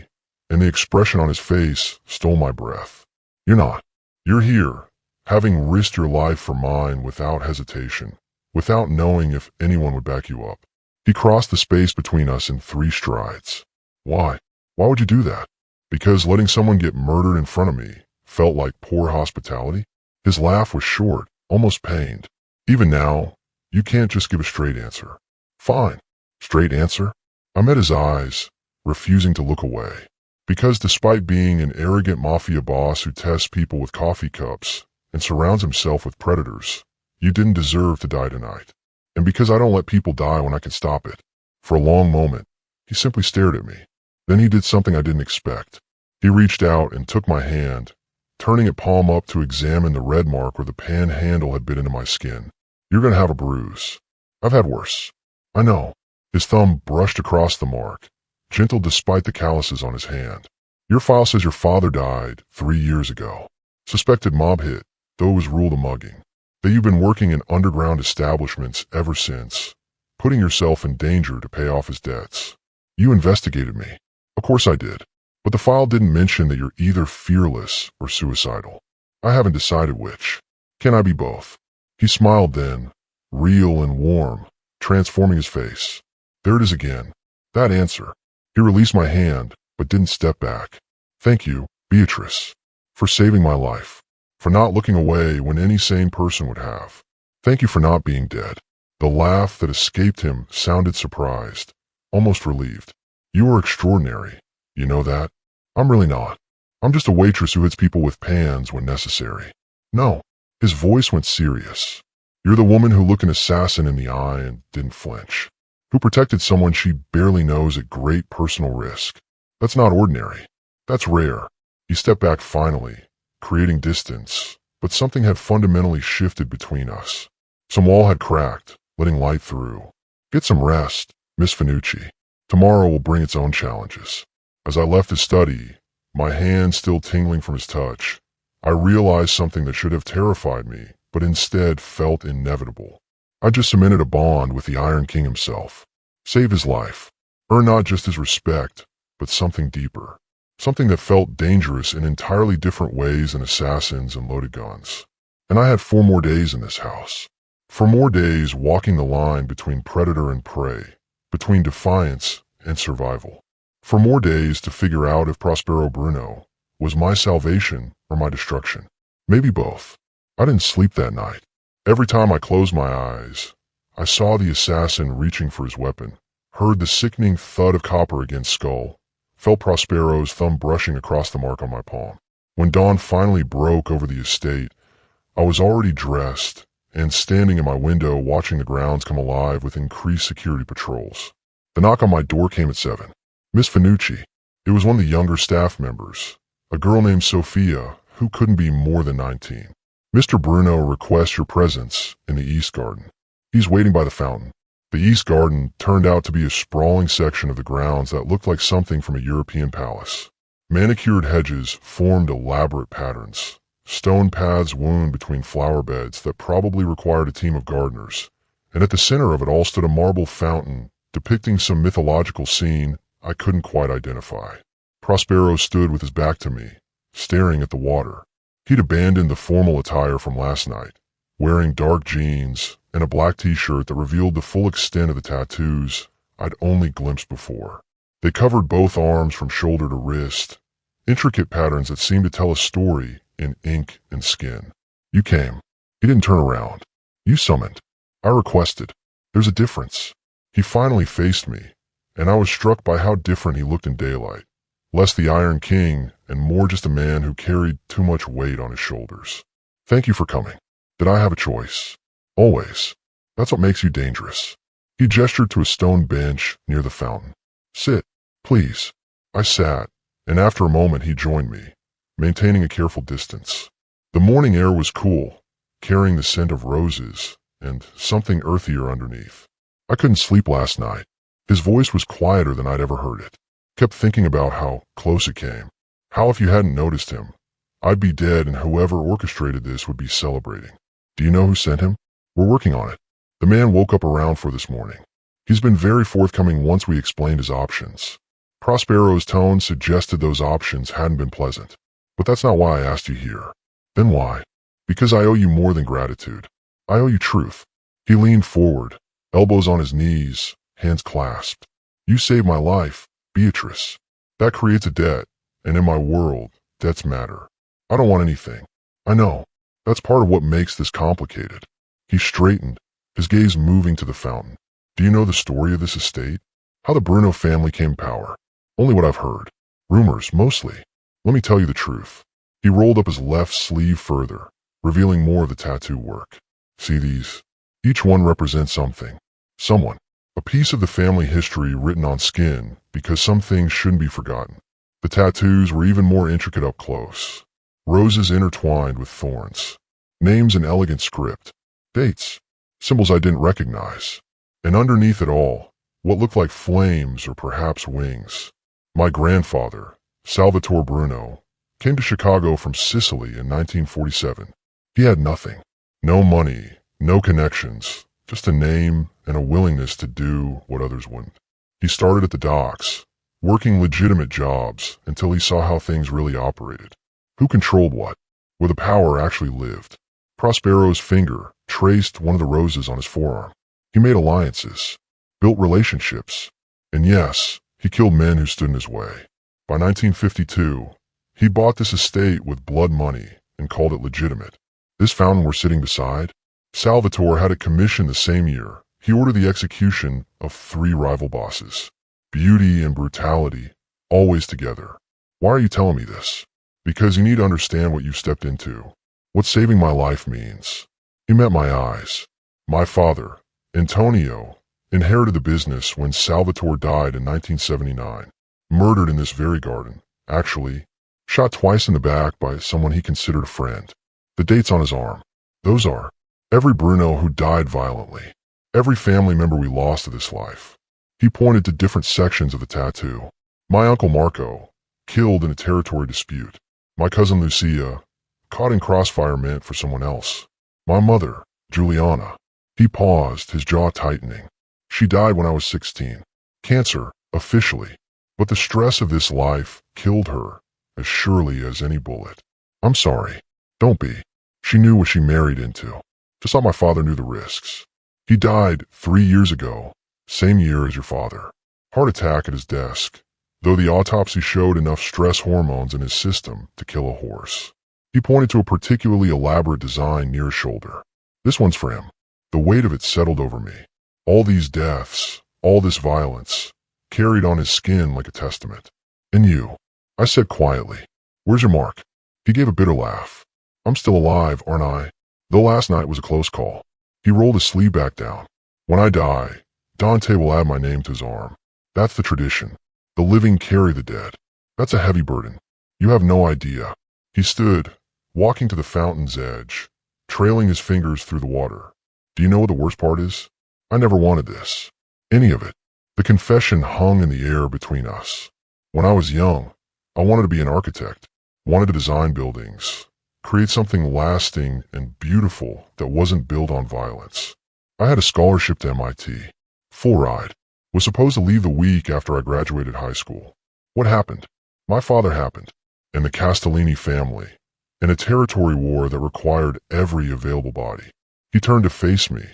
and the expression on his face stole my breath. You're not. You're here, having risked your life for mine without hesitation, without knowing if anyone would back you up. He crossed the space between us in 3 strides. Why? Why would you do that? Because letting someone get murdered in front of me felt like poor hospitality? His laugh was short, almost pained. Even now, you can't just give a straight answer. Fine. Straight answer? I met his eyes, refusing to look away. Because despite being an arrogant mafia boss who tests people with coffee cups and surrounds himself with predators, you didn't deserve to die tonight. And because I don't let people die when I can stop it. For a long moment, he simply stared at me. Then he did something I didn't expect. He reached out and took my hand, turning it palm up to examine the red mark where the pan handle had bit into my skin. You're gonna have a bruise. I've had worse. I know. His thumb brushed across the mark, gentle despite the calluses on his hand. Your file says your father died 3 years ago. Suspected mob hit, though it was ruled a mugging. That you've been working in underground establishments ever since, putting yourself in danger to pay off his debts. You investigated me. Of course I did. But the file didn't mention that you're either fearless or suicidal. I haven't decided which. Can I be both? He smiled then, real and warm, transforming his face. There it is again. That answer. He released my hand, but didn't step back. Thank you, Beatrice, for saving my life, for not looking away when any sane person would have. Thank you for not being dead. The laugh that escaped him sounded surprised, almost relieved. You are extraordinary. You know that? I'm really not. I'm just a waitress who hits people with pans when necessary. No. His voice went serious. You're the woman who looked an assassin in the eye and didn't flinch. Who protected someone she barely knows at great personal risk. That's not ordinary. That's rare. He stepped back finally, creating distance, but something had fundamentally shifted between us. Some wall had cracked, letting light through. Get some rest, Miss Finucci. Tomorrow will bring its own challenges. As I left his study, my hand still tingling from his touch, I realized something that should have terrified me, but instead felt inevitable. I just cemented a bond with the Iron King himself. Save his life. Earn not just his respect, but something deeper. Something that felt dangerous in entirely different ways than assassins and loaded guns. And I had 4 more days in this house. 4 more days walking the line between predator and prey, between defiance and survival. 4 more days to figure out if Prospero Bruno was my salvation or my destruction. Maybe both. I didn't sleep that night. Every time I closed my eyes, I saw the assassin reaching for his weapon, heard the sickening thud of copper against skull, felt Prospero's thumb brushing across the mark on my palm. When dawn finally broke over the estate, I was already dressed and standing in my window watching the grounds come alive with increased security patrols. The knock on my door came at 7. Miss Finucci. It was one of the younger staff members, a girl named Sophia who couldn't be more than 19. Mr. Bruno requests your presence in the East Garden. He's waiting by the fountain. The East Garden turned out to be a sprawling section of the grounds that looked like something from a European palace. Manicured hedges formed elaborate patterns. Stone paths wound between flower beds that probably required a team of gardeners. And at the center of it all stood a marble fountain depicting some mythological scene I couldn't quite identify. Prospero stood with his back to me, staring at the water. He'd abandoned the formal attire from last night, wearing dark jeans and a black t-shirt that revealed the full extent of the tattoos I'd only glimpsed before. They covered both arms from shoulder to wrist, intricate patterns that seemed to tell a story in ink and skin. You came. He didn't turn around. You summoned. I requested. There's a difference. He finally faced me, and I was struck by how different he looked in daylight. Less the Iron King and more just a man who carried too much weight on his shoulders. Thank you for coming. Did I have a choice? Always. That's what makes you dangerous. He gestured to a stone bench near the fountain. Sit, please. I sat, and after a moment he joined me, maintaining a careful distance. The morning air was cool, carrying the scent of roses and something earthier underneath. I couldn't sleep last night. His voice was quieter than I'd ever heard it. Kept thinking about how close it came. How if you hadn't noticed him, I'd be dead and whoever orchestrated this would be celebrating. Do you know who sent him? We're working on it. The man woke up around 4 this morning. He's been very forthcoming once we explained his options. Prospero's tone suggested those options hadn't been pleasant. But that's not why I asked you here. Then why? Because I owe you more than gratitude. I owe you truth. He leaned forward, elbows on his knees, hands clasped. You saved my life, Beatrice. That creates a debt, and in my world, debts matter. I don't want anything. I know. That's part of what makes this complicated. He straightened, his gaze moving to the fountain. Do you know the story of this estate? How the Bruno family came to power? Only what I've heard. Rumors, mostly. Let me tell you the truth. He rolled up his left sleeve further, revealing more of the tattoo work. See these? Each one represents something. Someone. A piece of the family history written on skin because some things shouldn't be forgotten. The tattoos were even more intricate up close. Roses intertwined with thorns. Names in elegant script. Dates. Symbols I didn't recognize. And underneath it all, what looked like flames or perhaps wings. My grandfather, Salvatore Bruno, came to Chicago from Sicily in 1947. He had nothing. No money, no connections, just a name and a willingness to do what others wouldn't. He started at the docks, working legitimate jobs until he saw how things really operated. Who controlled what? Where the power actually lived. Prospero's finger traced one of the roses on his forearm. He made alliances, built relationships, and yes, he killed men who stood in his way. By 1952, he bought this estate with blood money and called it legitimate. This fountain we're sitting beside, Salvatore had it commissioned the same year. He ordered the execution of 3 rival bosses. Beauty and brutality, always together. Why are you telling me this? Because you need to understand what you've stepped into. What saving my life means. He met my eyes. My father, Antonio, inherited the business when Salvatore died in 1979. Murdered in this very garden, actually. Shot twice in the back by someone he considered a friend. The dates on his arm. Those are every Bruno who died violently. Every family member we lost to this life. He pointed to different sections of the tattoo. My uncle Marco, killed in a territory dispute. My cousin Lucia, caught in crossfire meant for someone else. My mother, Juliana. He paused, his jaw tightening. She died when I was 16. Cancer, officially. But the stress of this life killed her as surely as any bullet. I'm sorry. Don't be. She knew what she married into. Just like my father knew the risks. He died 3 years ago, same year as your father. Heart attack at his desk, though the autopsy showed enough stress hormones in his system to kill a horse. He pointed to a particularly elaborate design near his shoulder. This one's for him. The weight of it settled over me. All these deaths, all this violence, carried on his skin like a testament. And you, I said quietly, where's your mark? He gave a bitter laugh. I'm still alive, aren't I? Though last night was a close call. He rolled his sleeve back down. When I die, Dante will add my name to his arm. That's the tradition. The living carry the dead. That's a heavy burden. You have no idea. He stood, walking to the fountain's edge, trailing his fingers through the water. Do you know what the worst part is? I never wanted this. Any of it. The confession hung in the air between us. When I was young, I wanted to be an architect. Wanted to design buildings. Create something lasting and beautiful that wasn't built on violence. I had a scholarship to MIT. Full ride. Was supposed to leave the week after I graduated high school. What happened? My father happened, and the Castellini family, in a territory war that required every available body. He turned to face me,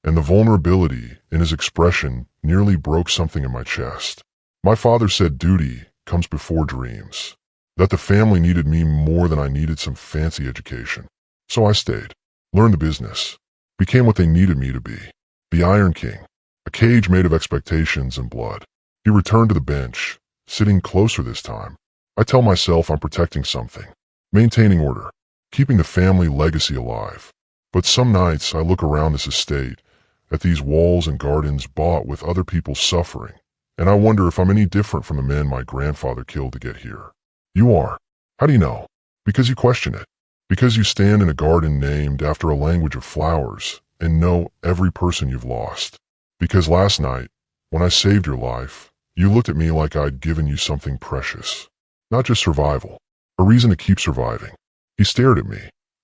and the vulnerability in his expression nearly broke something in my chest. My father said duty comes before dreams, that the family needed me more than I needed some fancy education. So I stayed, learned the business, became what they needed me to be, the Iron King, a cage made of expectations and blood. He returned to the bench, sitting closer this time. I tell myself I'm protecting something, maintaining order, keeping the family legacy alive. But some nights I look around this estate, at these walls and gardens bought with other people's suffering, and I wonder if I'm any different from the men my grandfather killed to get here. You are. How do you know? Because you question it. Because you stand in a garden named after a language of flowers and know every person you've lost. Because last night, when I saved your life, you looked at me like I'd given you something precious. Not just survival, a reason to keep surviving. He stared at me,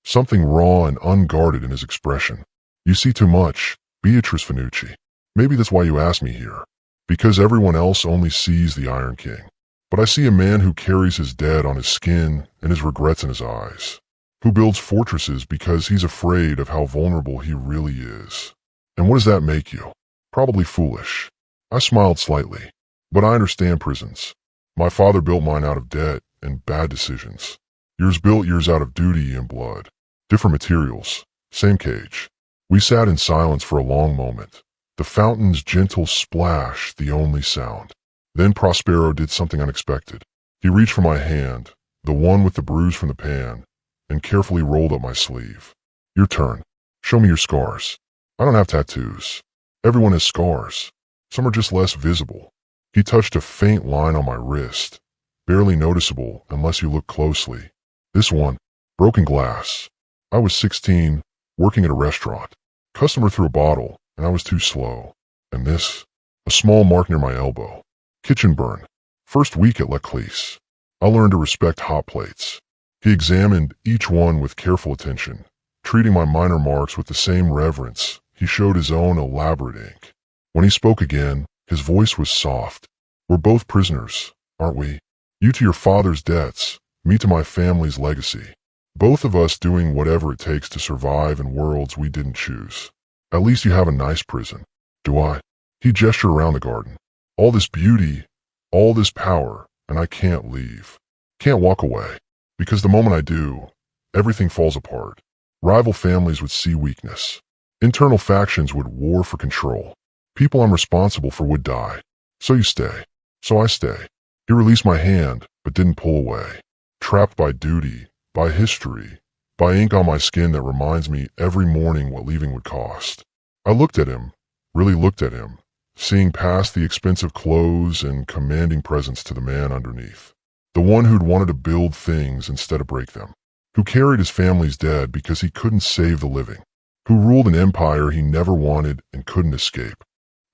something raw and unguarded in his expression. You see too much, Beatrice Finucci. Maybe that's why you asked me here. Because everyone else only sees the Iron King. But I see a man who carries his dead on his skin and his regrets in his eyes. Who builds fortresses because he's afraid of how vulnerable he really is. And what does that make you? Probably foolish. I smiled slightly. But I understand prisons. My father built mine out of debt and bad decisions. Yours built yours out of duty and blood. Different materials, same cage. We sat in silence for a long moment. The fountain's gentle splash the only sound. Then Prospero did something unexpected. He reached for my hand, the one with the bruise from the pan, and carefully rolled up my sleeve. Your turn. Show me your scars. I don't have tattoos. Everyone has scars. Some are just less visible. He touched a faint line on my wrist, barely noticeable unless you look closely. This one, broken glass. I was 16, working at a restaurant. Customer threw a bottle, and I was too slow. And this, a small mark near my elbow. Kitchen burn. First week at Leclerc's. I learned to respect hot plates. He examined each one with careful attention, treating my minor marks with the same reverence he showed his own elaborate ink. When he spoke again, his voice was soft. We're both prisoners, aren't we? You to your father's debts, me to my family's legacy. Both of us doing whatever it takes to survive in worlds we didn't choose. At least you have a nice prison. Do I? He gestured around the garden. All this beauty, all this power, and I can't leave. Can't walk away. Because the moment I do, everything falls apart. Rival families would see weakness. Internal factions would war for control. People I'm responsible for would die. So you stay. So I stay. He released my hand, but didn't pull away. Trapped by duty, by history, by ink on my skin that reminds me every morning what leaving would cost. I looked at him, really looked at him, seeing past the expensive clothes and commanding presence to the man underneath. The one who'd wanted to build things instead of break them. Who carried his family's dead because he couldn't save the living. Who ruled an empire he never wanted and couldn't escape.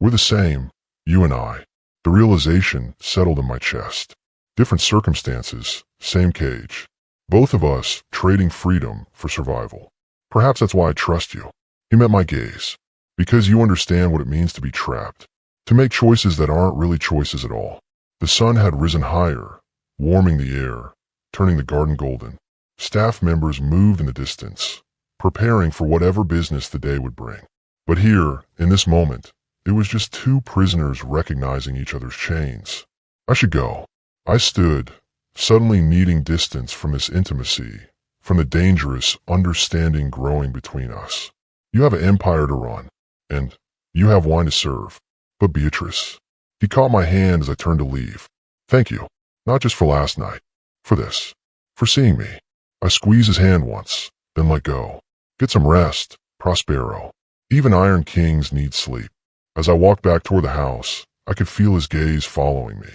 We're the same, you and I. The realization settled in my chest. Different circumstances, same cage. Both of us trading freedom for survival. Perhaps that's why I trust you. He met my gaze. Because you understand what it means to be trapped. To make choices that aren't really choices at all. The sun had risen higher, warming the air, turning the garden golden. Staff members moved in the distance, preparing for whatever business the day would bring. But here, in this moment, it was just two prisoners recognizing each other's chains. I should go. I stood, suddenly needing distance from this intimacy, from the dangerous understanding growing between us. You have an empire to run, and you have wine to serve. But Beatrice, he caught my hand as I turned to leave. Thank you, not just for last night, for this, for seeing me. I squeezed his hand once, then let go. Get some rest, Prospero. Even Iron Kings need sleep. As I walked back toward the house, I could feel his gaze following me,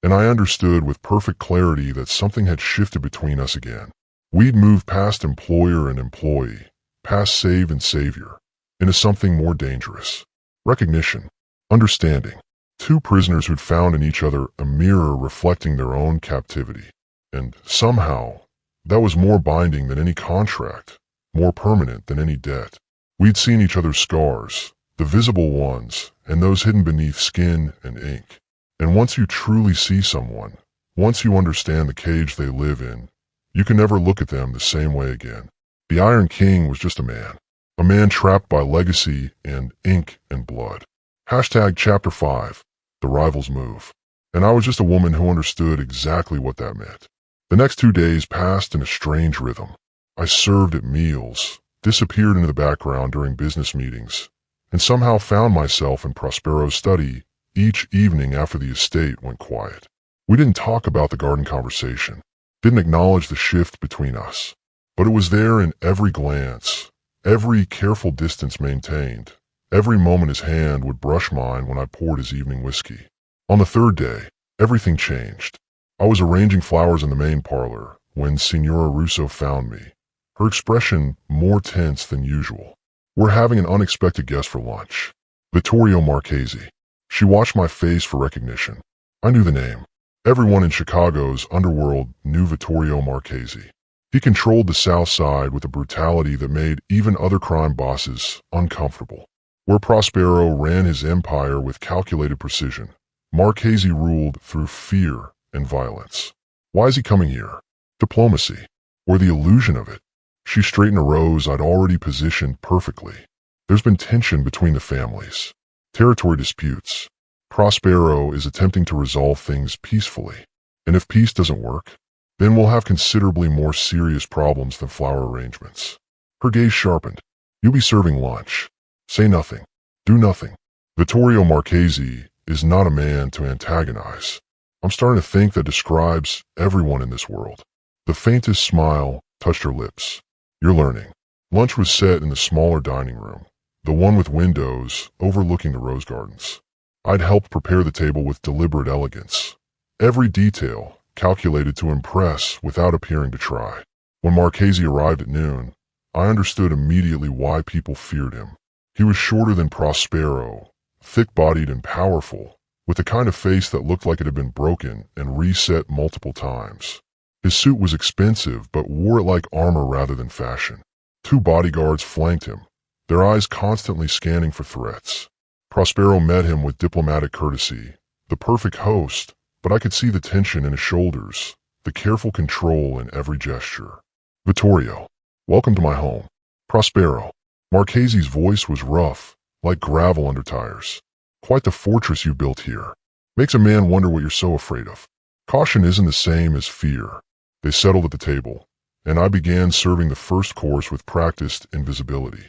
and I understood with perfect clarity that something had shifted between us again. We'd moved past employer and employee, past save and savior, into something more dangerous. Recognition, understanding. Two prisoners who'd found in each other a mirror reflecting their own captivity. And somehow, that was more binding than any contract, more permanent than any debt. We'd seen each other's scars, the visible ones, and those hidden beneath skin and ink. And once you truly see someone, Once you understand the cage they live in, you can never look at them the same way again. The Iron King was just a man trapped by legacy and ink and blood. Hashtag Chapter 5, The Rivals Move. And I was just a woman who understood exactly what that meant. The next 2 days passed in a strange rhythm. I served at meals, disappeared into the background during business meetings, and somehow found myself in Prospero's study each evening after the estate went quiet. We didn't talk about the garden conversation, didn't acknowledge the shift between us, but it was there in every glance, every careful distance maintained, every moment his hand would brush mine when I poured his evening whiskey. On the third day, everything changed. I was arranging flowers in the main parlor when Signora Russo found me, her expression more tense than usual. We're having an unexpected guest for lunch, Vittorio Marchesi. She watched my face for recognition. I knew the name. Everyone in Chicago's underworld knew Vittorio Marchesi. He controlled the South Side with a brutality that made even other crime bosses uncomfortable. Where Prospero ran his empire with calculated precision, Marchesi ruled through fear and violence. Why is he coming here? Diplomacy, or the illusion of it. She straightened a rose I'd already positioned perfectly. There's been tension between the families, territory disputes. Prospero is attempting to resolve things peacefully. And if peace doesn't work, then we'll have considerably more serious problems than flower arrangements. Her gaze sharpened. You'll be serving lunch. Say nothing. Do nothing. Vittorio Marchesi is not a man to antagonize. I'm starting to think that describes everyone in this world. The faintest smile touched her lips. You're learning. Lunch was set in the smaller dining room, the one with windows overlooking the rose gardens. I'd helped prepare the table with deliberate elegance, every detail calculated to impress without appearing to try. When Marchesi arrived at noon, I understood immediately why people feared him. He was shorter than Prospero, thick-bodied and powerful, with the kind of face that looked like it had been broken and reset multiple times. His suit was expensive, but wore it like armor rather than fashion. 2 bodyguards flanked him, their eyes constantly scanning for threats. Prospero met him with diplomatic courtesy, the perfect host, but I could see the tension in his shoulders, the careful control in every gesture. Vittorio, welcome to my home. Prospero. Marchesi's voice was rough, like gravel under tires. Quite the fortress you built here. Makes a man wonder what you're so afraid of. Caution isn't the same as fear. They settled at the table, and I began serving the first course with practiced invisibility.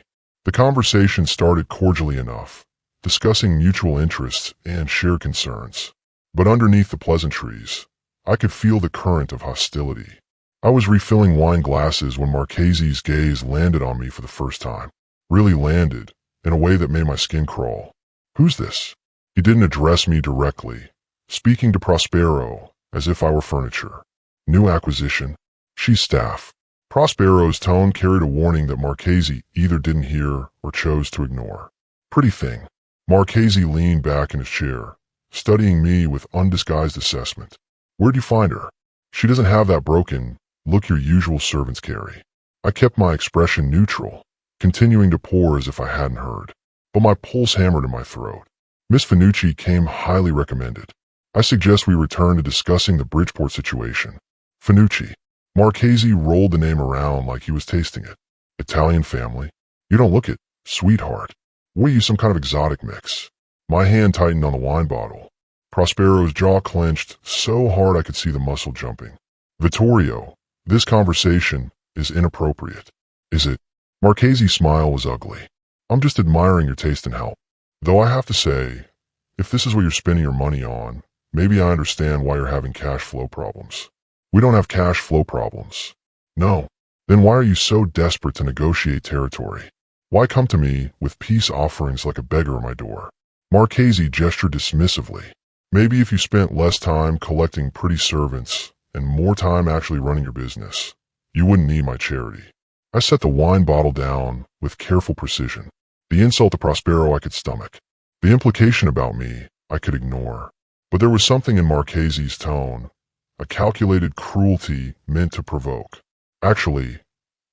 The conversation started cordially enough, discussing mutual interests and shared concerns. But underneath the pleasantries, I could feel the current of hostility. I was refilling wine glasses when Marchesi's gaze landed on me for the first time. Really landed, in a way that made my skin crawl. Who's this? He didn't address me directly, speaking to Prospero as if I were furniture. New acquisition. She's staff. Prospero's tone carried a warning that Marchesi either didn't hear or chose to ignore. Pretty thing. Marchesi leaned back in his chair, studying me with undisguised assessment. Where'd you find her? She doesn't have that broken look your usual servants carry. I kept my expression neutral, continuing to pour as if I hadn't heard. But my pulse hammered in my throat. Miss Finucci came highly recommended. I suggest we return to discussing the Bridgeport situation. Finucci. Marchesi rolled the name around like he was tasting it. Italian family. You don't look it, sweetheart. Were you some kind of exotic mix? My hand tightened on the wine bottle. Prospero's jaw clenched so hard I could see the muscle jumping. Vittorio, this conversation is inappropriate. Is it? Marchesi's smile was ugly. I'm just admiring your taste and help. Though I have to say, if this is what you're spending your money on, maybe I understand why you're having cash flow problems. We don't have cash flow problems. No. Then why are you so desperate to negotiate territory? Why come to me with peace offerings like a beggar at my door? Marchesi gestured dismissively. Maybe if you spent less time collecting pretty servants and more time actually running your business, you wouldn't need my charity. I set the wine bottle down with careful precision. The insult to Prospero I could stomach. The implication about me I could ignore. But there was something in Marchesi's tone, a calculated cruelty meant to provoke. Actually,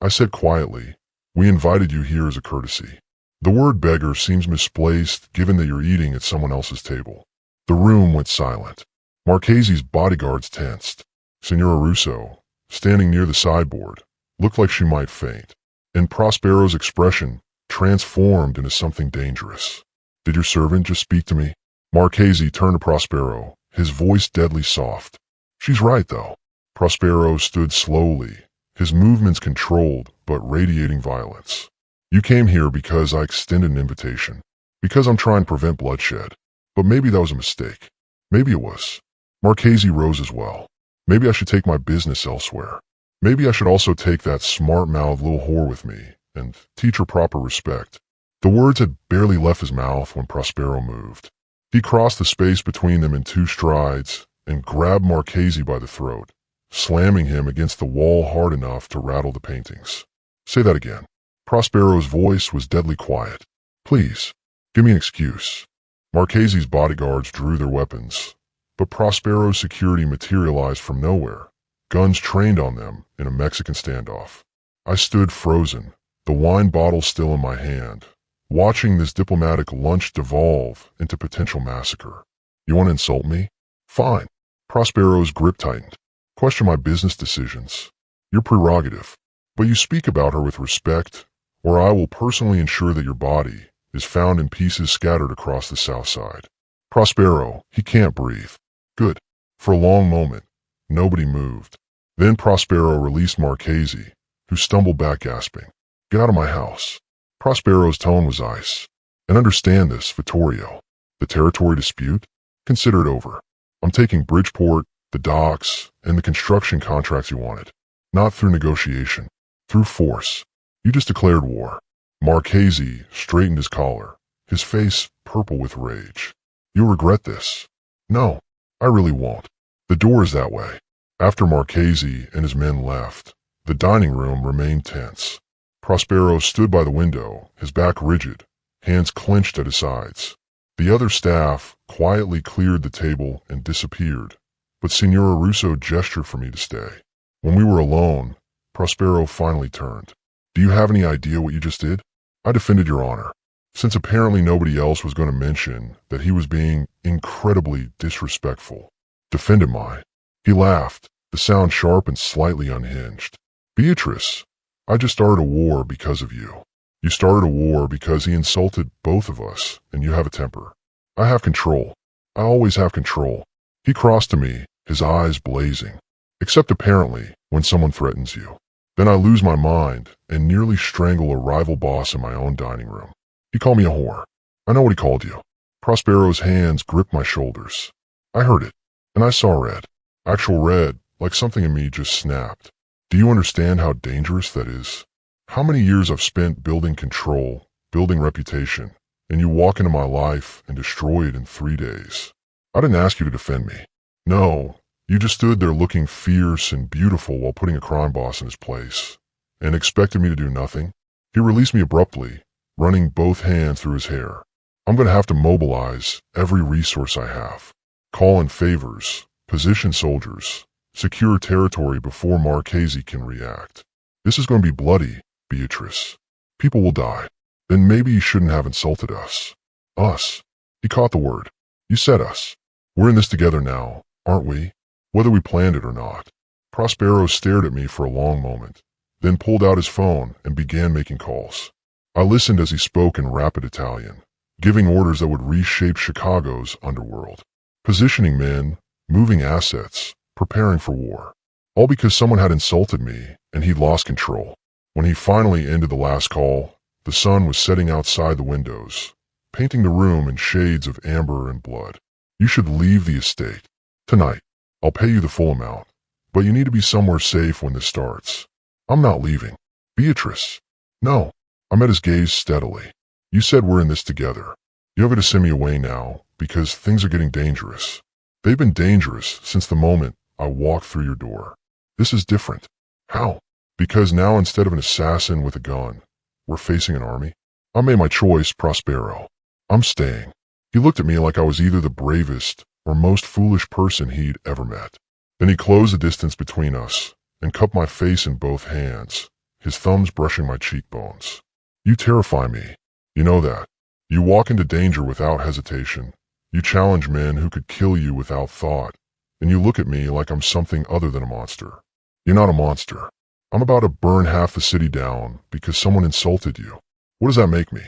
I said quietly, we invited you here as a courtesy. The word beggar seems misplaced given that you're eating at someone else's table. The room went silent. Marchese's bodyguards tensed. Signora Russo, standing near the sideboard, looked like she might faint, and Prospero's expression transformed into something dangerous. "Did your servant just speak to me?" Marchese turned to Prospero, his voice deadly soft. "She's right, though." Prospero stood slowly, his movements controlled but radiating violence. "You came here because I extended an invitation, because I'm trying to prevent bloodshed. But maybe that was a mistake. Maybe it was." Marchese rose as well. "Maybe I should take my business elsewhere. Maybe I should also take that smart-mouthed little whore with me and teach her proper respect." The words had barely left his mouth when Prospero moved. He crossed the space between them in 2 strides and grabbed Marchese by the throat, slamming him against the wall hard enough to rattle the paintings. "Say that again." Prospero's voice was deadly quiet. "Please, give me an excuse." Marchese's bodyguards drew their weapons, but Prospero's security materialized from nowhere, guns trained on them in a Mexican standoff. I stood frozen, the wine bottle still in my hand, watching this diplomatic lunch devolve into potential massacre. "You want to insult me? Fine." Prospero's grip tightened. "Question my business decisions. Your prerogative. But you speak about her with respect, or I will personally ensure that your body is found in pieces scattered across the south side." Prospero, he can't breathe. Good. For a long moment, nobody moved. Then Prospero released Marchese, who stumbled back gasping. "Get out of my house." Prospero's tone was ice. "And understand this, Vittorio. The territory dispute? Consider it over. I'm taking Bridgeport, the docks, and the construction contracts you wanted. Not through negotiation. Through force. You just declared war." Marchese straightened his collar, his face purple with rage. "You'll regret this." "No, I really won't. The door is that way." After Marchese and his men left, the dining room remained tense. Prospero stood by the window, his back rigid, hands clenched at his sides. The other staff quietly cleared the table and disappeared, but Signora Russo gestured for me to stay. When we were alone, Prospero finally turned. "Do you have any idea what you just did? I defended your honor, since apparently nobody else was going to mention that he was being incredibly disrespectful. Defended my..." He laughed, the sound sharp and slightly unhinged. "Beatrice, I just started a war because of you. You started a war because he insulted both of us, and you have a temper. I have control. I always have control." He crossed to me, his eyes blazing. "Except apparently when someone threatens you. Then I lose my mind and nearly strangle a rival boss in my own dining room. He called me a whore. I know what he called you." Prospero's hands gripped my shoulders. I heard it, and I saw red. Actual red, like something in me just snapped. "Do you understand how dangerous that is? How many years I've spent building control, building reputation, and you walk into my life and destroy it in 3 days. I didn't ask you to defend me. No, you just stood there looking fierce and beautiful while putting a crime boss in his place, and expected me to do nothing." He released me abruptly, running both hands through his hair. "I'm going to have to mobilize every resource I have. Call in favors, position soldiers, secure territory before Marchese can react. This is going to be bloody, Beatrice. People will die. Then maybe you shouldn't have insulted us." "Us?" He caught the word. "You said us. We're in this together now, aren't we? Whether we planned it or not." Prospero stared at me for a long moment, then pulled out his phone and began making calls. I listened as he spoke in rapid Italian, giving orders that would reshape Chicago's underworld. Positioning men, moving assets, preparing for war. All because someone had insulted me and he'd lost control. When he finally ended the last call, the sun was setting outside the windows, painting the room in shades of amber and blood. "You should leave the estate. Tonight. I'll pay you the full amount, but you need to be somewhere safe when this starts." "I'm not leaving." "Beatrice." "No." I met his gaze steadily. "You said we're in this together. You're going to send me away now because things are getting dangerous. They've been dangerous since the moment I walked through your door. This is different." "How?" "Because now instead of an assassin with a gun, we're facing an army." I made my choice, Prospero. I'm staying. He looked at me like I was either the bravest or most foolish person he'd ever met. Then he closed the distance between us and cupped my face in both hands, his thumbs brushing my cheekbones. "You terrify me. You know that. You walk into danger without hesitation. You challenge men who could kill you without thought, and you look at me like I'm something other than a monster. You're not a monster. I'm about to burn half the city down because someone insulted you. What does that make me?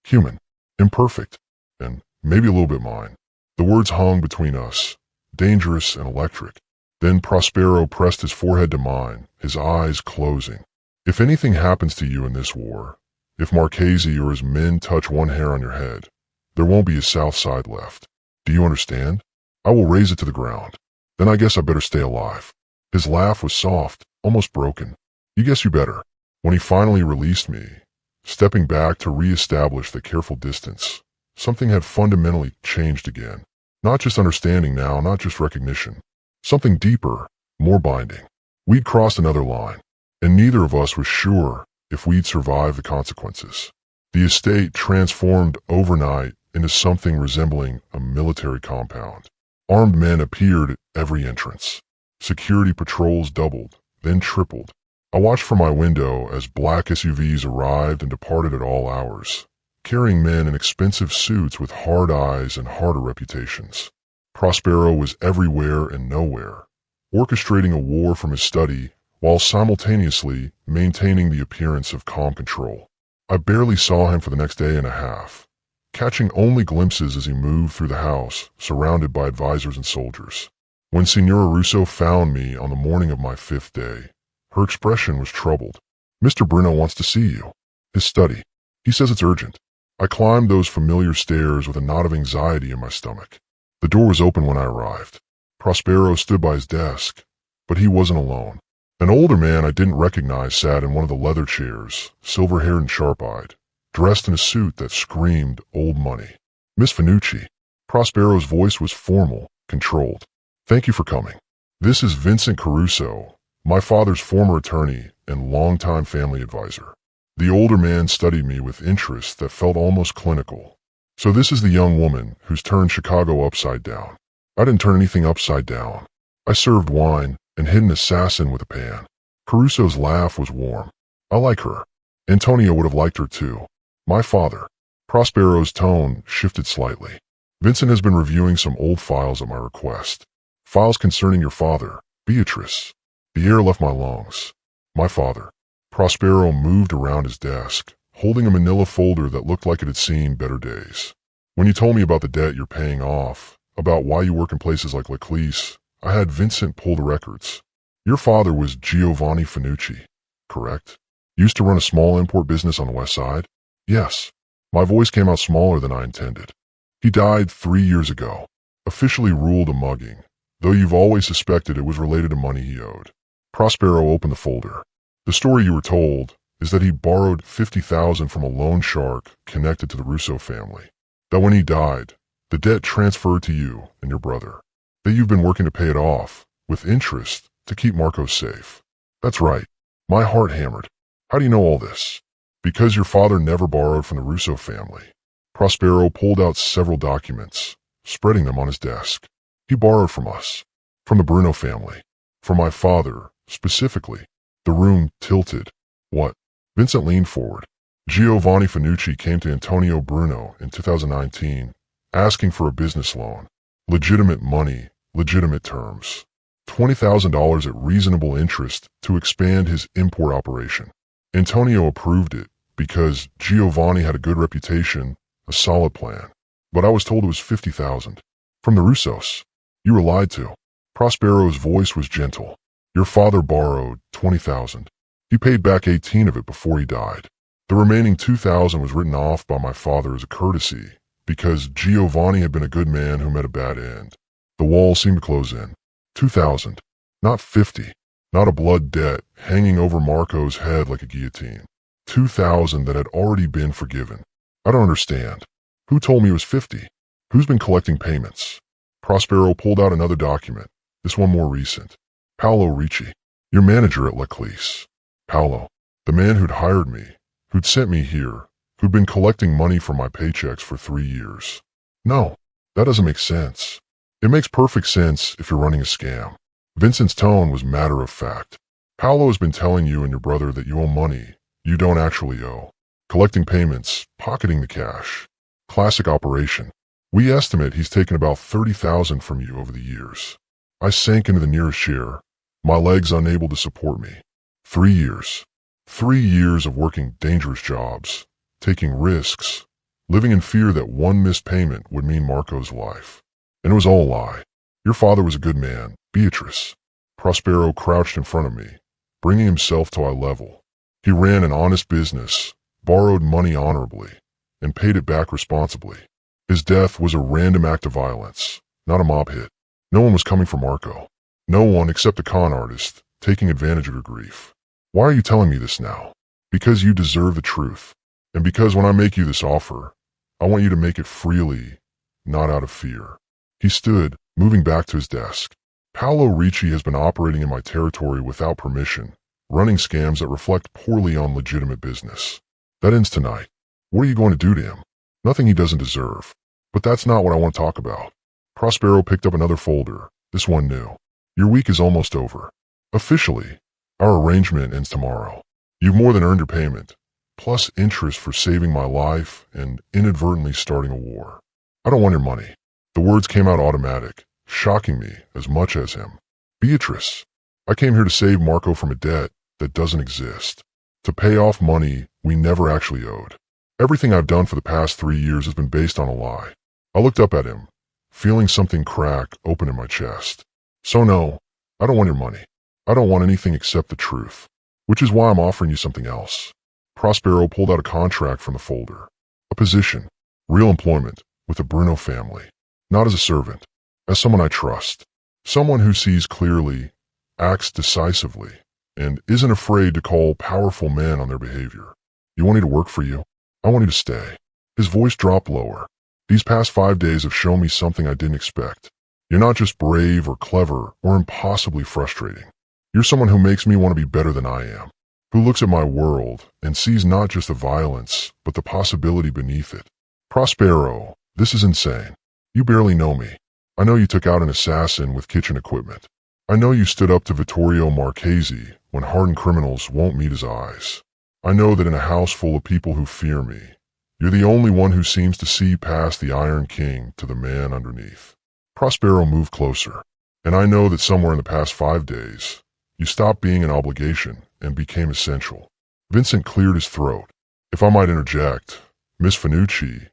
Human. Imperfect. And maybe a little bit mine. The words hung between us, dangerous and electric. Then Prospero pressed his forehead to mine, his eyes closing. If anything happens to you in this war, if Marchese or his men touch one hair on your head, there won't be a south side left. Do you understand? I will raze it to the ground. Then I guess I better stay alive. His laugh was soft, almost broken. You guess you better. When he finally released me, stepping back to re-establish the careful distance, something had fundamentally changed again. Not just understanding now, not just recognition. Something deeper, more binding. We'd crossed another line, and neither of us was sure if we'd survive the consequences. The estate transformed overnight into something resembling a military compound. Armed men appeared at every entrance. Security patrols doubled, then tripled. I watched from my window as black SUVs arrived and departed at all hours, carrying men in expensive suits with hard eyes and harder reputations. Prospero was everywhere and nowhere, orchestrating a war from his study while simultaneously maintaining the appearance of calm control. I barely saw him for the next day and a half, catching only glimpses as he moved through the house, surrounded by advisors and soldiers. When Signora Russo found me on the morning of my 5th day, her expression was troubled. Mr. Bruno wants to see you. His study. He says it's urgent. I climbed those familiar stairs with a knot of anxiety in my stomach. The door was open when I arrived. Prospero stood by his desk, but he wasn't alone. An older man I didn't recognize sat in one of the leather chairs, silver-haired and sharp-eyed, dressed in a suit that screamed old money. Miss Finucci. Prospero's voice was formal, controlled. Thank you for coming. This is Vincent Caruso, my father's former attorney and longtime family advisor. The older man studied me with interest that felt almost clinical. So this is the young woman who's turned Chicago upside down. I didn't turn anything upside down. I served wine and hid an assassin with a pan. Caruso's laugh was warm. I like her. Antonio would have liked her too. My father. Prospero's tone shifted slightly. Vincent has been reviewing some old files at my request. Files concerning your father, Beatrice. The air left my lungs. My father. Prospero moved around his desk, holding a manila folder that looked like it had seen better days. When you told me about the debt you're paying off, about why you work in places like Leclerc, I had Vincent pull the records. Your father was Giovanni Finucci, correct? Used to run a small import business on the west side? Yes. My voice came out smaller than I intended. He died 3 years ago, officially ruled a mugging, though you've always suspected it was related to money he owed. Prospero opened the folder. The story you were told is that he borrowed $50,000 from a loan shark connected to the Russo family. That when he died, the debt transferred to you and your brother. That you've been working to pay it off, with interest, to keep Marco safe. That's right. My heart hammered. How do you know all this? Because your father never borrowed from the Russo family. Prospero pulled out several documents, spreading them on his desk. He borrowed from us. From the Bruno family. From my father, specifically. The room tilted. What? Vincent leaned forward. Giovanni Finucci came to Antonio Bruno in 2019, asking for a business loan. Legitimate money, legitimate terms. $20,000 at reasonable interest to expand his import operation. Antonio approved it because Giovanni had a good reputation, a solid plan. But I was told it was $50,000. From the Russos. You were lied to. Prospero's voice was gentle. Your father borrowed $20,000. He paid back 18 of it before he died. The remaining $2,000 was written off by my father as a courtesy because Giovanni had been a good man who met a bad end. The wall seemed to close in. 2,000, not 50, not a blood debt hanging over Marco's head like a guillotine. 2,000 that had already been forgiven. I don't understand. Who told me it was 50? Who's been collecting payments? Prospero pulled out another document, this one more recent. Paolo Ricci, your manager at Leclerc. Paolo, the man who'd hired me, who'd sent me here, who'd been collecting money from my paychecks for 3 years. No, that doesn't make sense. It makes perfect sense if you're running a scam. Vincent's tone was matter of fact. Paolo has been telling you and your brother that you owe money you don't actually owe. Collecting payments, pocketing the cash. Classic operation. We estimate he's taken about $30,000 from you over the years. I sank into the nearest chair, my legs unable to support me. 3 years. 3 years of working dangerous jobs, taking risks, living in fear that one missed payment would mean Marco's life. And it was all a lie. Your father was a good man, Beatrice. Prospero crouched in front of me, bringing himself to eye level. He ran an honest business, borrowed money honorably, and paid it back responsibly. His death was a random act of violence, not a mob hit. No one was coming for Marco. No one except a con artist, taking advantage of your grief. Why are you telling me this now? Because you deserve the truth. And because when I make you this offer, I want you to make it freely, not out of fear. He stood, moving back to his desk. Paolo Ricci has been operating in my territory without permission, running scams that reflect poorly on legitimate business. That ends tonight. What are you going to do to him? Nothing he doesn't deserve. But that's not what I want to talk about. Prospero picked up another folder, this one new. Your week is almost over. Officially, our arrangement ends tomorrow. You've more than earned your payment, plus interest for saving my life and inadvertently starting a war. I don't want your money. The words came out automatic, shocking me as much as him. Beatrice, I came here to save Marco from a debt that doesn't exist, to pay off money we never actually owed. Everything I've done for the past 3 years has been based on a lie. I looked up at him, feeling something crack open in my chest. So no, I don't want your money. I don't want anything except the truth, which is why I'm offering you something else. Prospero pulled out a contract from the folder. A position, real employment, with the Bruno family. Not as a servant, as someone I trust. Someone who sees clearly, acts decisively, and isn't afraid to call powerful men on their behavior. You want me to work for you? I want you to stay. His voice dropped lower. These past 5 days have shown me something I didn't expect. You're not just brave or clever or impossibly frustrating. You're someone who makes me want to be better than I am, who looks at my world and sees not just the violence, but the possibility beneath it. Prospero, this is insane. You barely know me. I know you took out an assassin with kitchen equipment. I know you stood up to Vittorio Marchesi when hardened criminals won't meet his eyes. I know that in a house full of people who fear me, you're the only one who seems to see past the Iron King to the man underneath. Prospero moved closer, and I know that somewhere in the past 5 days, you stopped being an obligation and became essential. Vincent cleared his throat. If I might interject, Miss Finucci,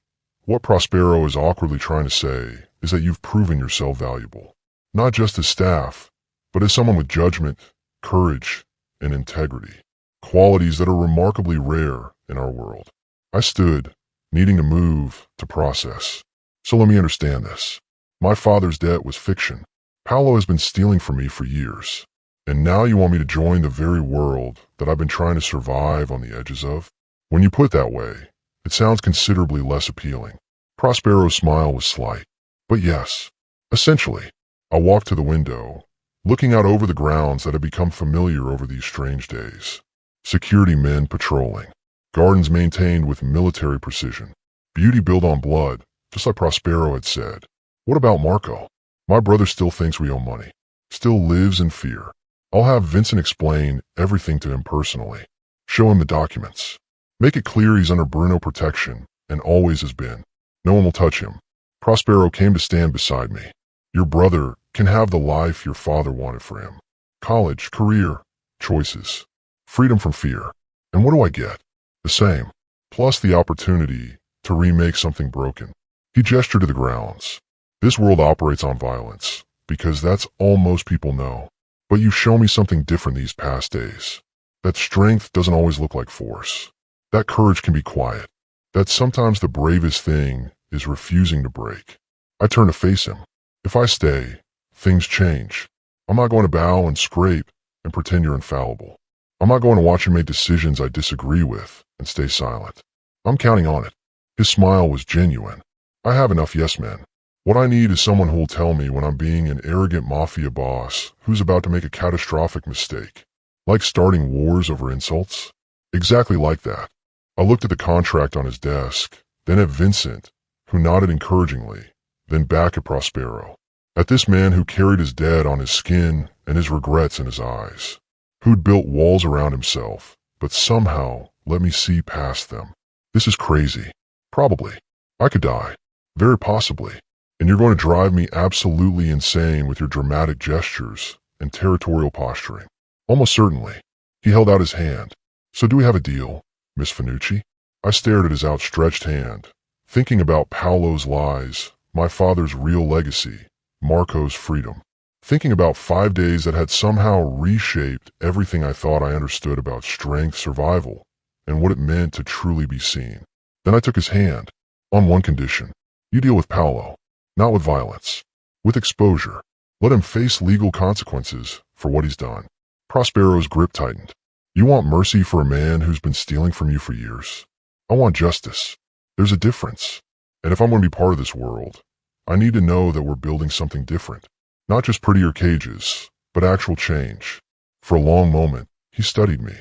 what Prospero is awkwardly trying to say is that you've proven yourself valuable, not just as staff, but as someone with judgment, courage, and integrity, qualities that are remarkably rare in our world. I stood, needing to move, to process. So let me understand this. My father's debt was fiction. Paolo has been stealing from me for years. And now you want me to join the very world that I've been trying to survive on the edges of? When you put it that way, it sounds considerably less appealing. Prospero's smile was slight. But yes, essentially, I walked to the window, looking out over the grounds that had become familiar over these strange days. Security men patrolling. Gardens maintained with military precision. Beauty built on blood, just like Prospero had said. What about Marco? My brother still thinks we owe money. Still lives in fear. I'll have Vincent explain everything to him personally. Show him the documents. Make it clear he's under Bruno protection, and always has been. No one will touch him. Prospero came to stand beside me. Your brother can have the life your father wanted for him. College, career, choices. Freedom from fear. And what do I get? The same. Plus the opportunity to remake something broken. He gestured to the grounds. This world operates on violence, because that's all most people know. But you show me something different these past days. That strength doesn't always look like force. That courage can be quiet. That sometimes the bravest thing is refusing to break. I turn to face him. If I stay, things change. I'm not going to bow and scrape and pretend you're infallible. I'm not going to watch you make decisions I disagree with and stay silent. I'm counting on it. His smile was genuine. I have enough yes men. What I need is someone who will tell me when I'm being an arrogant mafia boss who's about to make a catastrophic mistake. Like starting wars over insults? Exactly like that. I looked at the contract on his desk, then at Vincent, who nodded encouragingly, then back at Prospero. At this man who carried his debt on his skin and his regrets in his eyes. Who'd built walls around himself, but somehow let me see past them. This is crazy. Probably. I could die. Very possibly. and you're going to drive me absolutely insane with your dramatic gestures and territorial posturing. Almost certainly. He held out his hand. So do we have a deal, Miss Finucci? I stared at his outstretched hand, thinking about Paolo's lies, my father's real legacy, Marco's freedom. Thinking about 5 days that had somehow reshaped everything I thought I understood about strength, survival, and what it meant to truly be seen. Then I took his hand, on one condition. You deal with Paolo, not with violence, with exposure. Let him face legal consequences for what he's done. Prospero's grip tightened. You want mercy for a man who's been stealing from you for years? I want justice. There's a difference. And if I'm going to be part of this world, I need to know that we're building something different. Not just prettier cages, but actual change. For a long moment, he studied me.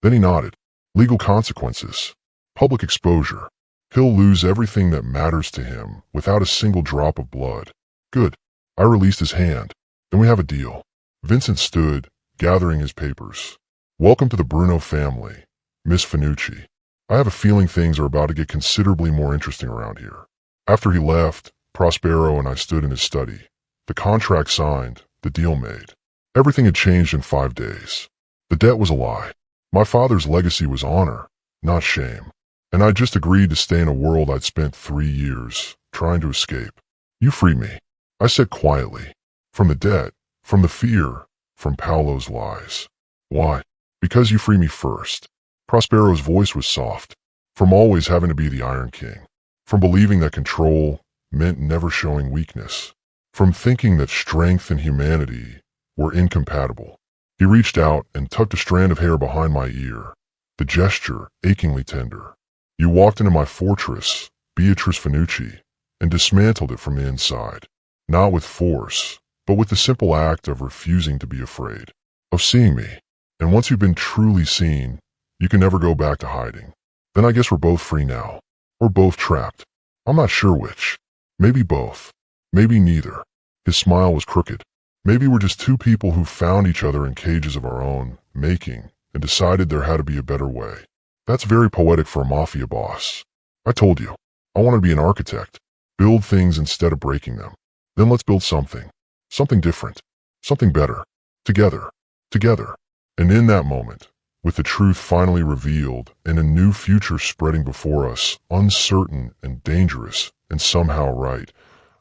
Then he nodded. Legal consequences. Public exposure. He'll lose everything that matters to him without a single drop of blood. Good. I released his hand. Then we have a deal. Vincent stood, gathering his papers. Welcome to the Bruno family, Miss Finucci. I have a feeling things are about to get considerably more interesting around here. After he left, Prospero and I stood in his study. The contract signed, the deal made. Everything had changed in 5 days. The debt was a lie. My father's legacy was honor, not shame. And I just agreed to stay in a world I'd spent 3 years trying to escape. You freed me, I said quietly. From the debt, from the fear, from Paolo's lies. Why? Because you freed me first. Prospero's voice was soft. From always having to be the Iron King. From believing that control meant never showing weakness. From thinking that strength and humanity were incompatible. He reached out and tucked a strand of hair behind my ear, the gesture achingly tender. You walked into my fortress, Beatrice Finucci, and dismantled it from the inside. Not with force, but with the simple act of refusing to be afraid. Of seeing me. And once you've been truly seen, you can never go back to hiding. Then I guess we're both free now. Or both trapped. I'm not sure which. Maybe both. Maybe neither. His smile was crooked. Maybe we're just two people who found each other in cages of our own making and decided there had to be a better way. That's very poetic for a Mafia boss. I told you, I want to be an architect. Build things instead of breaking them. Then let's build something. Something different. Something better. Together. Together. And in that moment, with the truth finally revealed and a new future spreading before us, uncertain and dangerous and somehow right,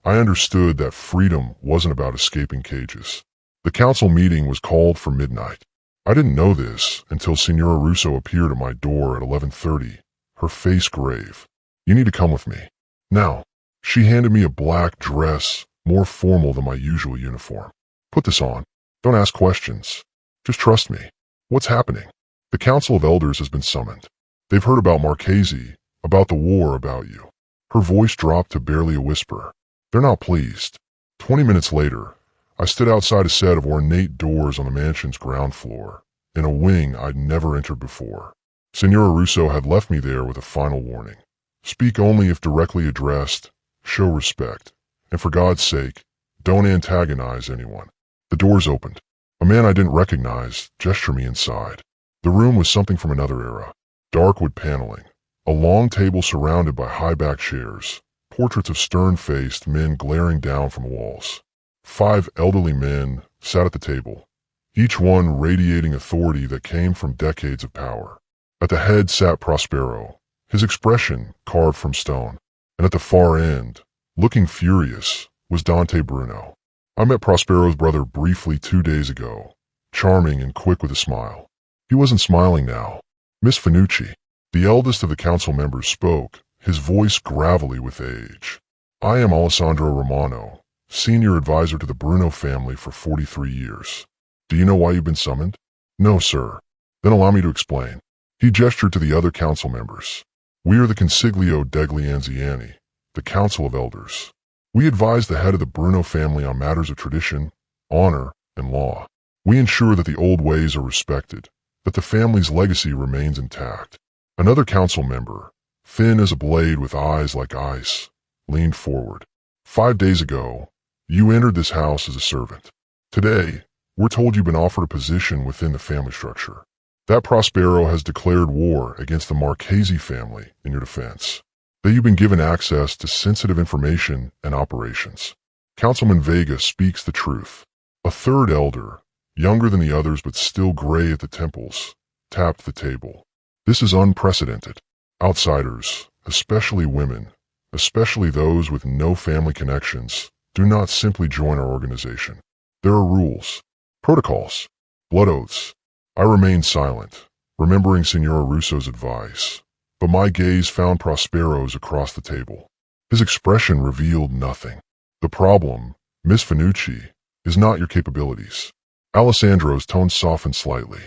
I understood that freedom wasn't about escaping cages. The council meeting was called for midnight. I didn't know this until Signora Russo appeared at my door at 11:30, her face grave. You need to come with me. Now. She handed me a black dress, more formal than my usual uniform. Put this on. Don't ask questions. Just trust me. What's happening? The Council of Elders has been summoned. They've heard about Marchese, about the war, about you. Her voice dropped to barely a whisper. They're not pleased. 20 minutes later, I stood outside a set of ornate doors on the mansion's ground floor, in a wing I'd never entered before. Signora Russo had left me there with a final warning. Speak only if directly addressed, show respect, and for God's sake, don't antagonize anyone. The doors opened. A man I didn't recognize gestured me inside. The room was something from another era. Dark wood paneling, a long table surrounded by high-backed chairs, portraits of stern-faced men glaring down from the walls. 5 elderly men sat at the table, each one radiating authority that came from decades of power. At the head sat Prospero, his expression carved from stone, and at the far end, looking furious, was Dante Bruno. I met Prospero's brother briefly 2 days ago, charming and quick with a smile. He wasn't smiling now. Miss Finucci, the eldest of the council members, spoke, his voice gravelly with age. I am Alessandro Romano, senior advisor to the Bruno family for 43 years. Do you know why you've been summoned? No, sir. Then allow me to explain. He gestured to the other council members. We are the Consiglio degli Anziani, the Council of Elders. We advise the head of the Bruno family on matters of tradition, honor, and law. We ensure that the old ways are respected, that the family's legacy remains intact. Another council member, thin as a blade with eyes like ice, leaned forward. 5 days ago, you entered this house as a servant. Today, we're told you've been offered a position within the family structure. That Prospero has declared war against the Marchese family in your defense. that you've been given access to sensitive information and operations. Councilman Vega speaks the truth. A third elder, younger than the others but still gray at the temples, tapped the table. This is unprecedented. Outsiders, especially women, especially those with no family connections, do not simply join our organization. There are rules, protocols, blood oaths. I remained silent, remembering Senora Russo's advice, but my gaze found Prospero's across the table. His expression revealed nothing. The problem, Miss Finucci, is not your capabilities. Alessandro's tone softened slightly.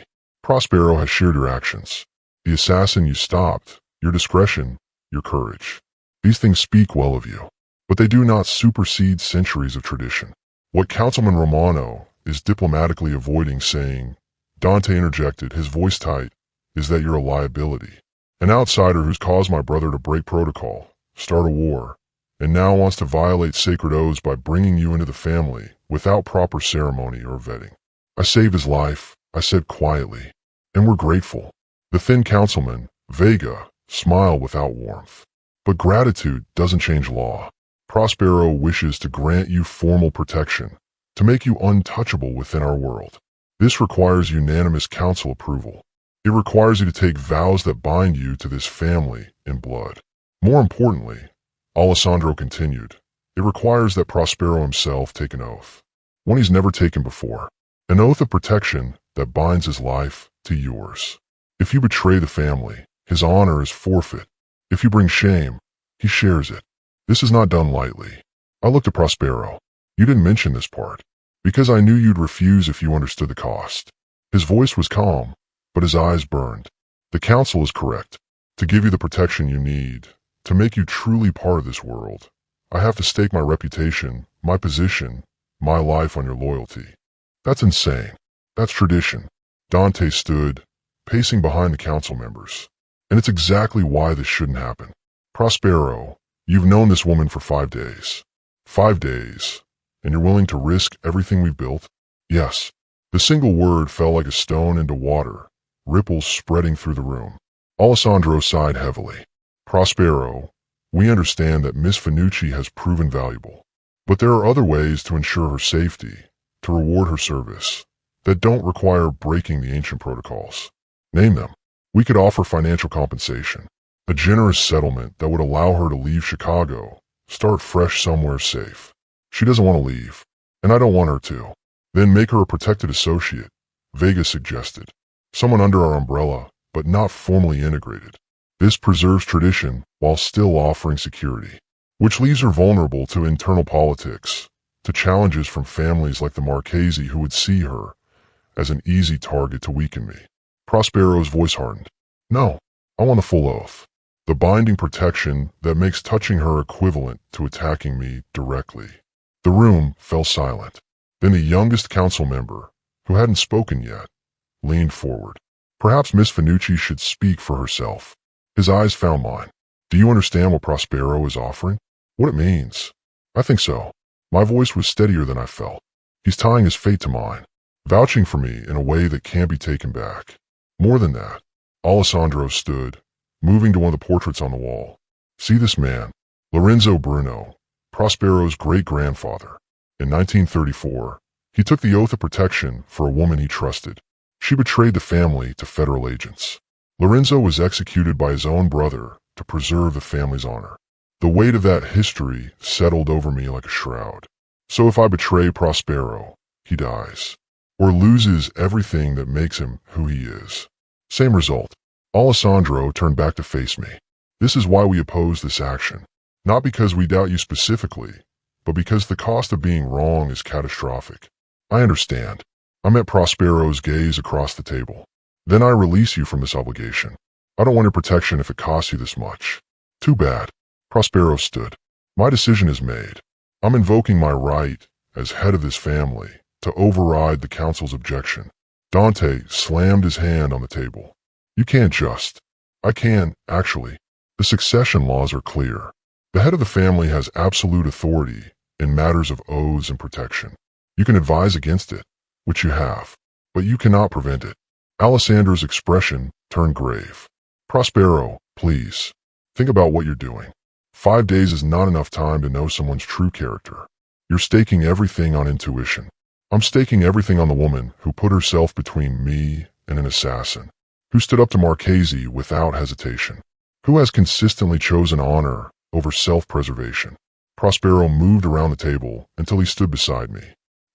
Prospero has shared your actions. The assassin you stopped, your discretion, your courage. These things speak well of you, but they do not supersede centuries of tradition. What Councilman Romano is diplomatically avoiding saying, Dante interjected, his voice tight, is that you're a liability. An outsider who's caused my brother to break protocol, start a war, and now wants to violate sacred oaths by bringing you into the family without proper ceremony or vetting. I saved his life, I said quietly, and we're grateful. The thin councilman, Vega, smiled without warmth. But gratitude doesn't change law. Prospero wishes to grant you formal protection, to make you untouchable within our world. This requires unanimous council approval. It requires you to take vows that bind you to this family in blood. More importantly, Alessandro continued, it requires that Prospero himself take an oath, one he's never taken before, an oath of protection that binds his life to yours. If you betray the family, his honor is forfeit. If you bring shame, he shares it. This is not done lightly. I looked at Prospero. You didn't mention this part, because I knew you'd refuse if you understood the cost. His voice was calm, but his eyes burned. The council is correct. To give you the protection you need, to make you truly part of this world, I have to stake my reputation, my position, my life on your loyalty. That's insane. That's tradition. Dante stood, pacing behind the council members. And it's exactly why this shouldn't happen. Prospero, you've known this woman for 5 days. 5 days. And you're willing to risk everything we've built? Yes. The single word fell like a stone into water, ripples spreading through the room. Alessandro sighed heavily. Prospero, we understand that Miss Finucci has proven valuable. But there are other ways to ensure her safety, to reward her service, that don't require breaking the ancient protocols. Name them. We could offer financial compensation, a generous settlement that would allow her to leave Chicago, start fresh somewhere safe. She doesn't want to leave, and I don't want her to. Then make her a protected associate, Vega suggested. Someone under our umbrella, but not formally integrated. This preserves tradition while still offering security, which leaves her vulnerable to internal politics, to challenges from families like the Marchesi who would see her as an easy target to weaken me. Prospero's voice hardened. No, I want a full oath. The binding protection that makes touching her equivalent to attacking me directly. The room fell silent. Then the youngest council member, who hadn't spoken yet, leaned forward. Perhaps Miss Finucci should speak for herself. His eyes found mine. Do you understand what Prospero is offering? What it means? I think so. My voice was steadier than I felt. He's tying his fate to mine, vouching for me in a way that can't be taken back. More than that, Alessandro stood, moving to one of the portraits on the wall. See this man, Lorenzo Bruno, Prospero's great-grandfather. In 1934, he took the oath of protection for a woman he trusted. She betrayed the family to federal agents. Lorenzo was executed by his own brother to preserve the family's honor. The weight of that history settled over me like a shroud. So if I betray Prospero, he dies, or loses everything that makes him who he is. Same result. Alessandro turned back to face me. This is why we oppose this action. Not because we doubt you specifically, but because the cost of being wrong is catastrophic. I understand. I met Prospero's gaze across the table. Then I release you from this obligation. I don't want your protection if it costs you this much. Too bad. Prospero stood. My decision is made. I'm invoking my right, as head of this family, to override the council's objection. Dante slammed his hand on the table. You can't just. I can, actually. The succession laws are clear. The head of the family has absolute authority in matters of oaths and protection. You can advise against it, which you have, but you cannot prevent it. Alessandro's expression turned grave. Prospero, please, think about what you're doing. 5 days is not enough time to know someone's true character. You're staking everything on intuition. I'm staking everything on the woman who put herself between me and an assassin, who stood up to Marchese without hesitation, who has consistently chosen honor over self-preservation. Prospero moved around the table until he stood beside me.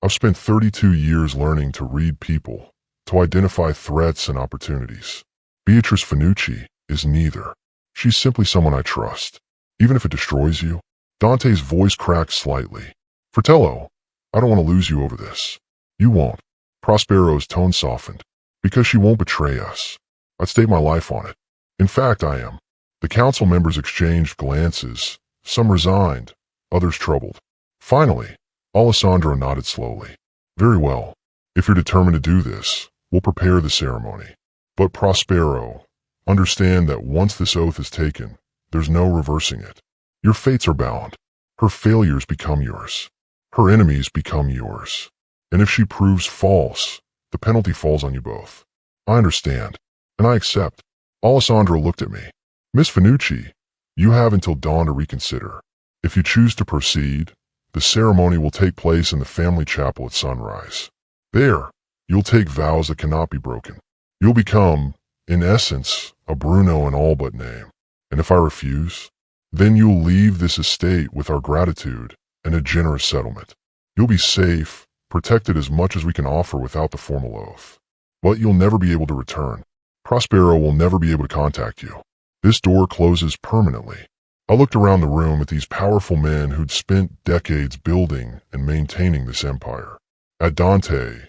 I've spent 32 years learning to read people, to identify threats and opportunities. Beatrice Finucci is neither. She's simply someone I trust, even if it destroys you. Dante's voice cracked slightly. Fratello, I don't want to lose you over this. You won't. Prospero's tone softened. Because she won't betray us. I'd stake my life on it. In fact, I am. The council members exchanged glances, some resigned, others troubled. Finally, Alessandro nodded slowly. Very well. If you're determined to do this, we'll prepare the ceremony. But Prospero, understand that once this oath is taken, there's no reversing it. Your fates are bound. Her failures become yours. Her enemies become yours. And if she proves false, the penalty falls on you both. I understand, and I accept. Alessandro looked at me. Miss Finucci, you have until dawn to reconsider. If you choose to proceed, the ceremony will take place in the family chapel at sunrise. There, you'll take vows that cannot be broken. You'll become, in essence, a Bruno in all but name. And if I refuse, then you'll leave this estate with our gratitude and a generous settlement. You'll be safe, protected as much as we can offer without the formal oath. But you'll never be able to return. Prospero will never be able to contact you. This door closes permanently. I looked around the room at these powerful men who'd spent decades building and maintaining this empire. At Dante,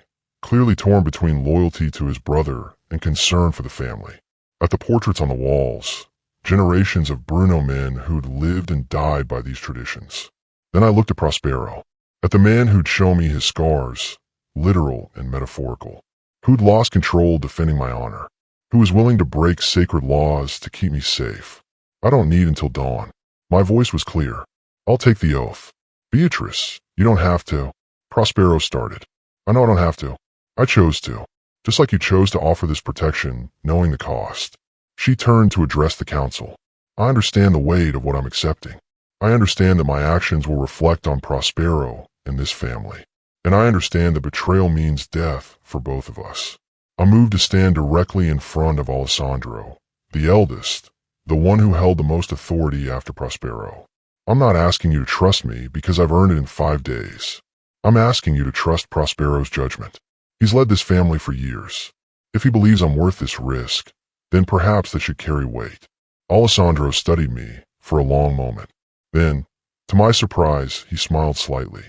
clearly torn between loyalty to his brother and concern for the family. At the portraits on the walls, generations of Bruno men who'd lived and died by these traditions. Then I looked at Prospero, at the man who'd shown me his scars, literal and metaphorical, who'd lost control defending my honor, who was willing to break sacred laws to keep me safe. I don't need until dawn. My voice was clear. I'll take the oath. Beatrice, you don't have to. Prospero started. I know I don't have to. I chose to. Just like you chose to offer this protection, knowing the cost. She turned to address the council. I understand the weight of what I'm accepting. I understand that my actions will reflect on Prospero and this family. And I understand that betrayal means death for both of us. I moved to stand directly in front of Alessandro, the eldest, the one who held the most authority after Prospero. I'm not asking you to trust me because I've earned it in 5 days. I'm asking you to trust Prospero's judgment. He's led this family for years. If he believes I'm worth this risk, then perhaps that should carry weight. Alessandro studied me for a long moment. Then, to my surprise, he smiled slightly.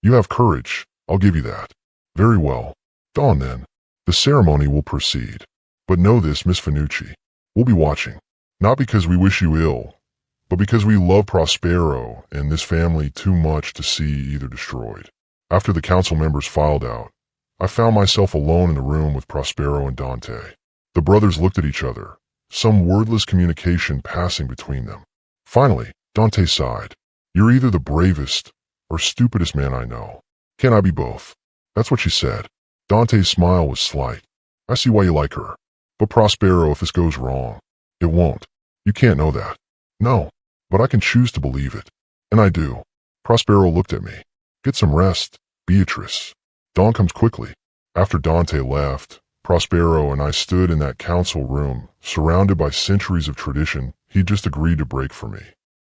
You have courage, I'll give you that. Very well. Dawn then. The ceremony will proceed. But know this, Miss Finucci. We'll be watching. Not because we wish you ill, but because we love Prospero and this family too much to see either destroyed. After the council members filed out, I found myself alone in the room with Prospero and Dante. The brothers looked at each other, some wordless communication passing between them. Finally, Dante sighed. You're either the bravest or stupidest man I know. Can't I be both? That's what she said. Dante's smile was slight. I see why you like her. But Prospero, if this goes wrong, it won't. You can't know that. No, but I can choose to believe it. And I do. Prospero looked at me. Get some rest, Beatrice. Dawn comes quickly. After Dante left, Prospero and I stood in that council room, surrounded by centuries of tradition he'd just agreed to break for me.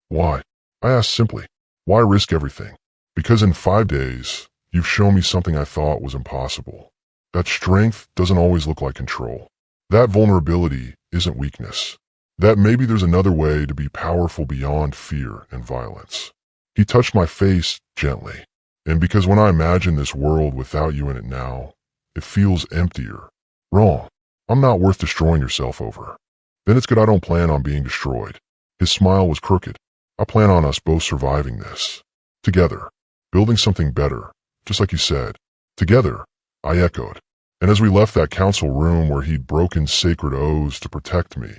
Why? I asked simply. Why risk everything? Because in 5 days, you've shown me something I thought was impossible. That strength doesn't always look like control. That vulnerability isn't weakness. That maybe there's another way to be powerful beyond fear and violence. He touched my face gently. And because when I imagine this world without you in it now, it feels emptier. Wrong. I'm not worth destroying yourself over. Then it's good I don't plan on being destroyed. His smile was crooked. I plan on us both surviving this. Together. Building something better. Just like you said. Together. I echoed. And as we left that council room where he'd broken sacred oaths to protect me,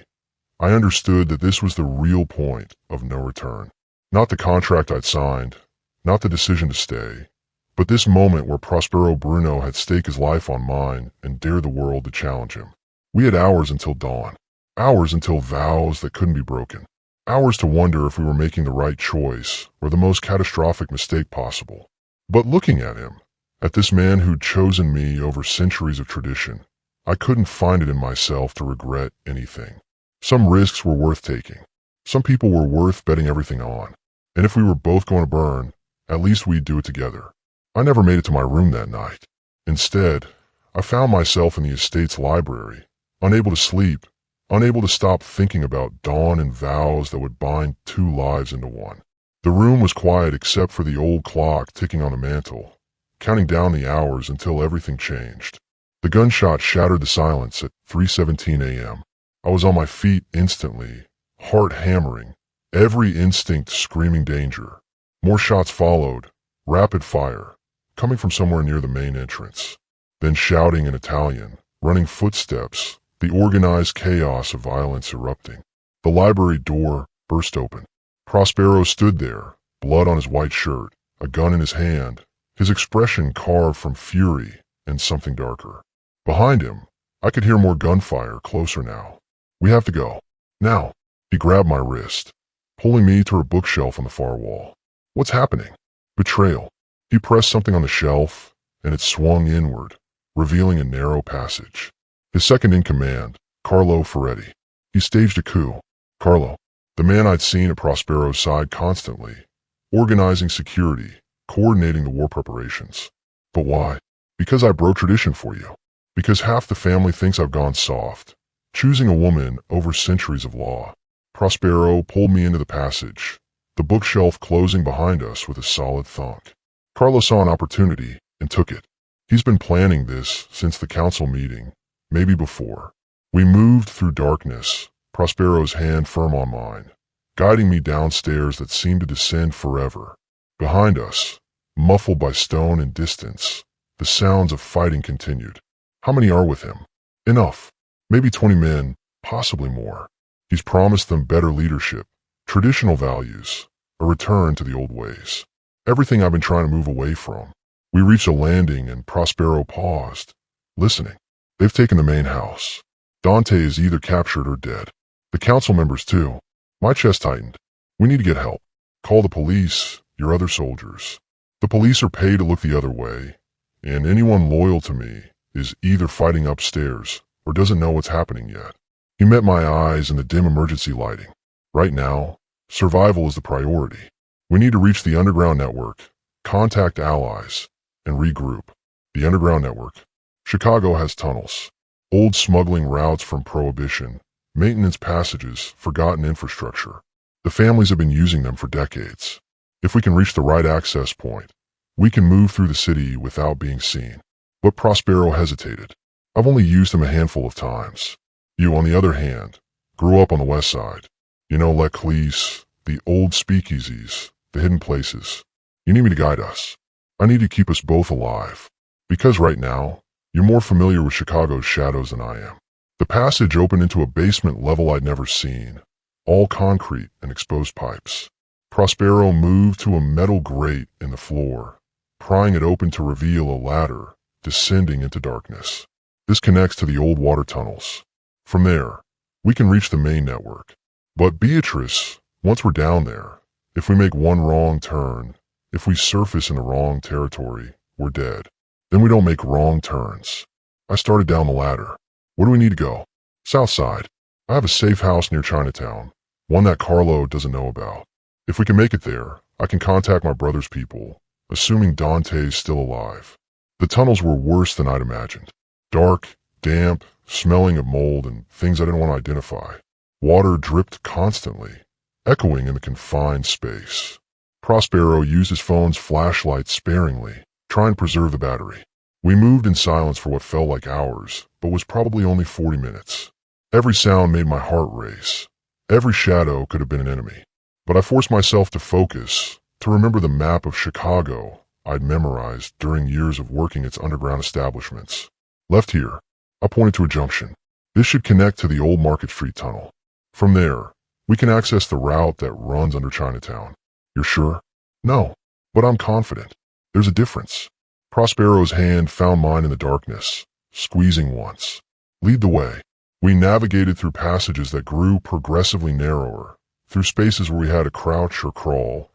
I understood that this was the real point of no return. Not the contract I'd signed, not the decision to stay, but this moment where Prospero Bruno had staked his life on mine and dared the world to challenge him. We had hours until dawn, hours until vows that couldn't be broken, Hours to wonder if we were making the right choice or the most catastrophic mistake possible. But looking at him, at this man who'd chosen me over centuries of tradition, I couldn't find it in myself to regret anything. Some risks were worth taking. Some people were worth betting everything on. And if we were both going to burn, at least we'd do it together. I never made it to my room that night. Instead, I found myself in the estate's library, unable to sleep, unable to stop thinking about dawn and vows that would bind two lives into one. The room was quiet except for the old clock ticking on the mantel, counting down the hours until everything changed. The gunshot shattered the silence at 3:17 a.m. I was on my feet instantly, heart hammering, every instinct screaming danger. More shots followed, rapid fire, coming from somewhere near the main entrance. Then shouting in Italian, running footsteps, the organized chaos of violence erupting. The library door burst open. Prospero stood there, blood on his white shirt, a gun in his hand, his expression carved from fury and something darker. Behind him, I could hear more gunfire, closer now. "We have to go. Now." He grabbed my wrist, pulling me to a bookshelf on the far wall. "What's happening?" "Betrayal." He pressed something on the shelf, and it swung inward, revealing a narrow passage. His second in command, Carlo Ferretti. He staged a coup. Carlo, the man I'd seen at Prospero's side constantly, organizing security, coordinating the war preparations. But why? Because I broke tradition for you. Because half the family thinks I've gone soft, choosing a woman over centuries of law. Prospero pulled me into the passage, the bookshelf closing behind us with a solid thunk. Carlo saw an opportunity and took it. He's been planning this since the council meeting, maybe before. We moved through darkness, Prospero's hand firm on mine, guiding me downstairs that seemed to descend forever. Behind us, muffled by stone and distance, the sounds of fighting continued. How many are with him? Enough. Maybe 20 men, possibly more. He's promised them better leadership, traditional values, a return to the old ways. Everything I've been trying to move away from. We reached a landing and Prospero paused, listening. They've taken the main house. Dante is either captured or dead. The council members too. My chest tightened. We need to get help. Call the police, your other soldiers. The police are paid to look the other way, and anyone loyal to me is either fighting upstairs or doesn't know what's happening yet. He met my eyes in the dim emergency lighting. Right now, survival is the priority. We need to reach the underground network, contact allies, and regroup. The underground network. Chicago has tunnels, old smuggling routes from Prohibition, maintenance passages, forgotten infrastructure. The families have been using them for decades. If we can reach the right access point, we can move through the city without being seen. But Prospero hesitated. I've only used them a handful of times. You, on the other hand, grew up on the west side. You know Leclerc, the old speakeasies, the hidden places. You need me to guide us. I need to keep us both alive. Because right now, you're more familiar with Chicago's shadows than I am. The passage opened into a basement level I'd never seen, all concrete and exposed pipes. Prospero moved to a metal grate in the floor, prying it open to reveal a ladder descending into darkness. This connects to the old water tunnels. From there, we can reach the main network. But Beatrice, once we're down there, if we make one wrong turn, if we surface in the wrong territory, we're dead. Then we don't make wrong turns. I started down the ladder. Where do we need to go? South side. I have a safe house near Chinatown, one that Carlo doesn't know about. If we can make it there, I can contact my brother's people, assuming Dante's still alive. The tunnels were worse than I'd imagined. Dark, damp, smelling of mold and things I didn't want to identify. Water dripped constantly, echoing in the confined space. Prospero used his phone's flashlight sparingly, trying to preserve the battery. We moved in silence for what felt like hours, but was probably only 40 minutes. Every sound made my heart race. Every shadow could have been an enemy. But I forced myself to focus, to remember the map of Chicago I'd memorized during years of working its underground establishments. Left here, I pointed to a junction. This should connect to the old Market Street tunnel. From there, we can access the route that runs under Chinatown. You're sure? No, but I'm confident. There's a difference. Prospero's hand found mine in the darkness, squeezing once. Lead the way. We navigated through passages that grew progressively narrower, through spaces where we had to crouch or crawl,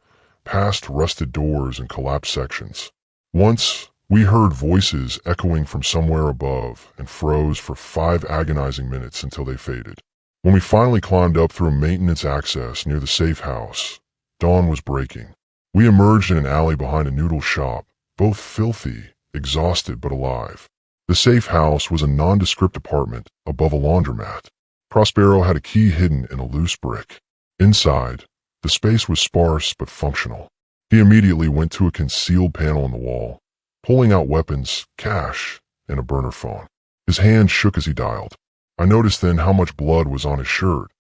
past rusted doors and collapsed sections. Once, we heard voices echoing from somewhere above and froze for 5 agonizing minutes until they faded. When we finally climbed up through a maintenance access near the safe house, dawn was breaking. We emerged in an alley behind a noodle shop, both filthy, exhausted but alive. The safe house was a nondescript apartment above a laundromat. Prospero had a key hidden in a loose brick. Inside, the space was sparse but functional. He immediately went to a concealed panel in the wall, pulling out weapons, cash, and a burner phone. His hand shook as he dialed. I noticed then how much blood was on his shirt,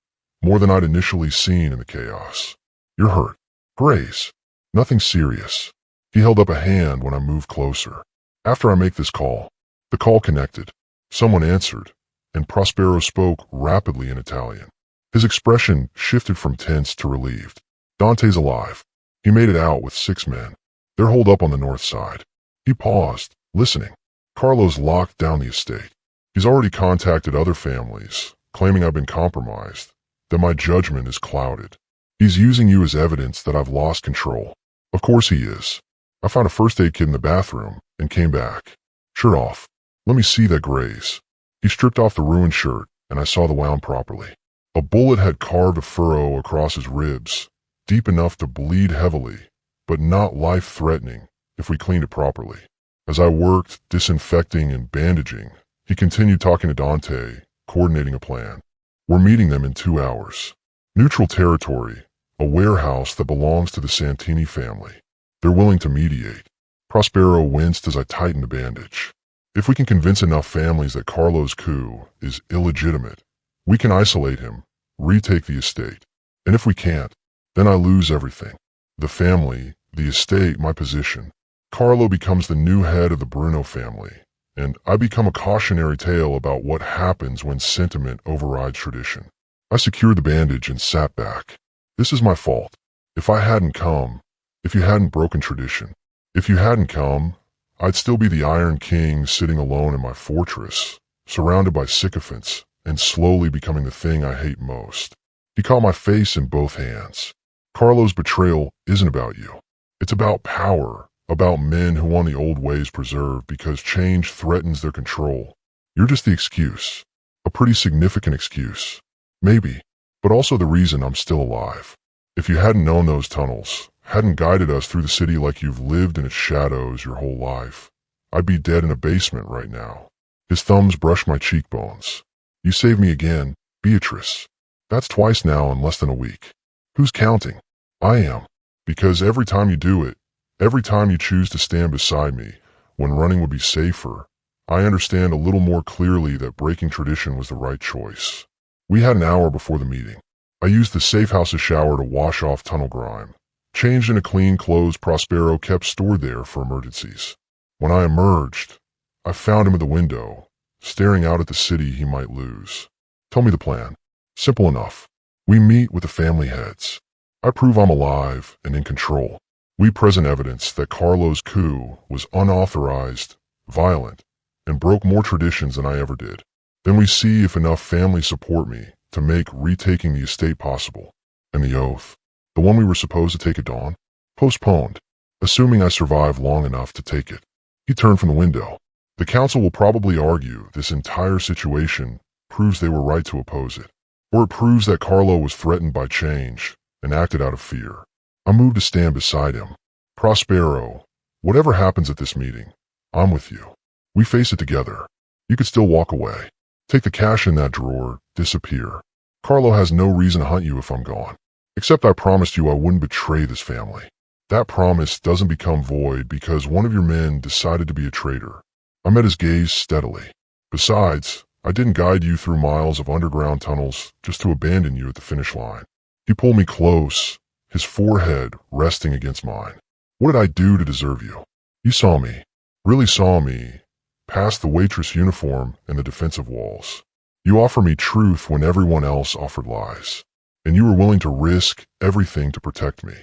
more than I'd initially seen in the chaos. "You're hurt. Graze. Nothing serious." He held up a hand when I moved closer. "After I make this call." The call connected. Someone answered, and Prospero spoke rapidly in Italian. His expression shifted from tense to relieved. "Dante's alive. He made it out with 6 men. They're holed up on the north side." He paused, listening. "Carlo's locked down the estate. He's already contacted other families, claiming I've been compromised, that my judgment is clouded. He's using you as evidence that I've lost control." "Of course he is. I found a first aid kit in the bathroom and came back. Shirt off. Let me see that graze." He stripped off the ruined shirt, and I saw the wound properly. A bullet had carved a furrow across his ribs, deep enough to bleed heavily, but not life-threatening if we cleaned it properly. As I worked, disinfecting and bandaging, he continued talking to Dante, coordinating a plan. "We're meeting them in 2 hours. Neutral territory, a warehouse that belongs to the Santini family. They're willing to mediate." Prospero winced as I tightened the bandage. "If we can convince enough families that Carlo's coup is illegitimate, we can isolate him, retake the estate. And if we can't, then I lose everything. The family, the estate, my position. Carlo becomes the new head of the Bruno family, and I become a cautionary tale about what happens when sentiment overrides tradition." I secured the bandage and sat back. "This is my fault. If I hadn't come, if you hadn't broken tradition, if you hadn't come, I'd still be the Iron King sitting alone in my fortress, surrounded by sycophants, and slowly becoming the thing I hate most." He caught my face in both hands. "Carlo's betrayal isn't about you. It's about power, about men who want the old ways preserved because change threatens their control. You're just the excuse. A pretty significant excuse. Maybe, but also the reason I'm still alive. If you hadn't known those tunnels, hadn't guided us through the city like you've lived in its shadows your whole life, I'd be dead in a basement right now." His thumbs brushed my cheekbones. "You saved me again, Beatrice. That's twice now in less than a week. Who's counting? I am. Because every time you do it, every time you choose to stand beside me when running would be safer, I understand a little more clearly that breaking tradition was the right choice." We had an hour before the meeting. I used the safe house's shower to wash off tunnel grime. Changed into clean clothes Prospero kept stored there for emergencies. When I emerged, I found him at the window, staring out at the city he might lose. "Tell me the plan." "Simple enough. We meet with the family heads. I prove I'm alive and in control. We present evidence that Carlo's coup was unauthorized, violent, and broke more traditions than I ever did. Then we see if enough families support me to make retaking the estate possible. And the oath, the one we were supposed to take at dawn, postponed, assuming I survive long enough to take it." He turned from the window. "The council will probably argue this entire situation proves they were right to oppose it. Or it proves that Carlo was threatened by change and acted out of fear." I moved to stand beside him. "Prospero, whatever happens at this meeting, I'm with you. We face it together. You could still walk away. Take the cash in that drawer, disappear. Carlo has no reason to hunt you if I'm gone. Except I promised you I wouldn't betray this family. That promise doesn't become void because one of your men decided to be a traitor." I met his gaze steadily. "Besides, I didn't guide you through miles of underground tunnels just to abandon you at the finish line." He pulled me close, his forehead resting against mine. "What did I do to deserve you? You saw me, really saw me, past the waitress uniform and the defensive walls. You offer me truth when everyone else offered lies. And you were willing to risk everything to protect me."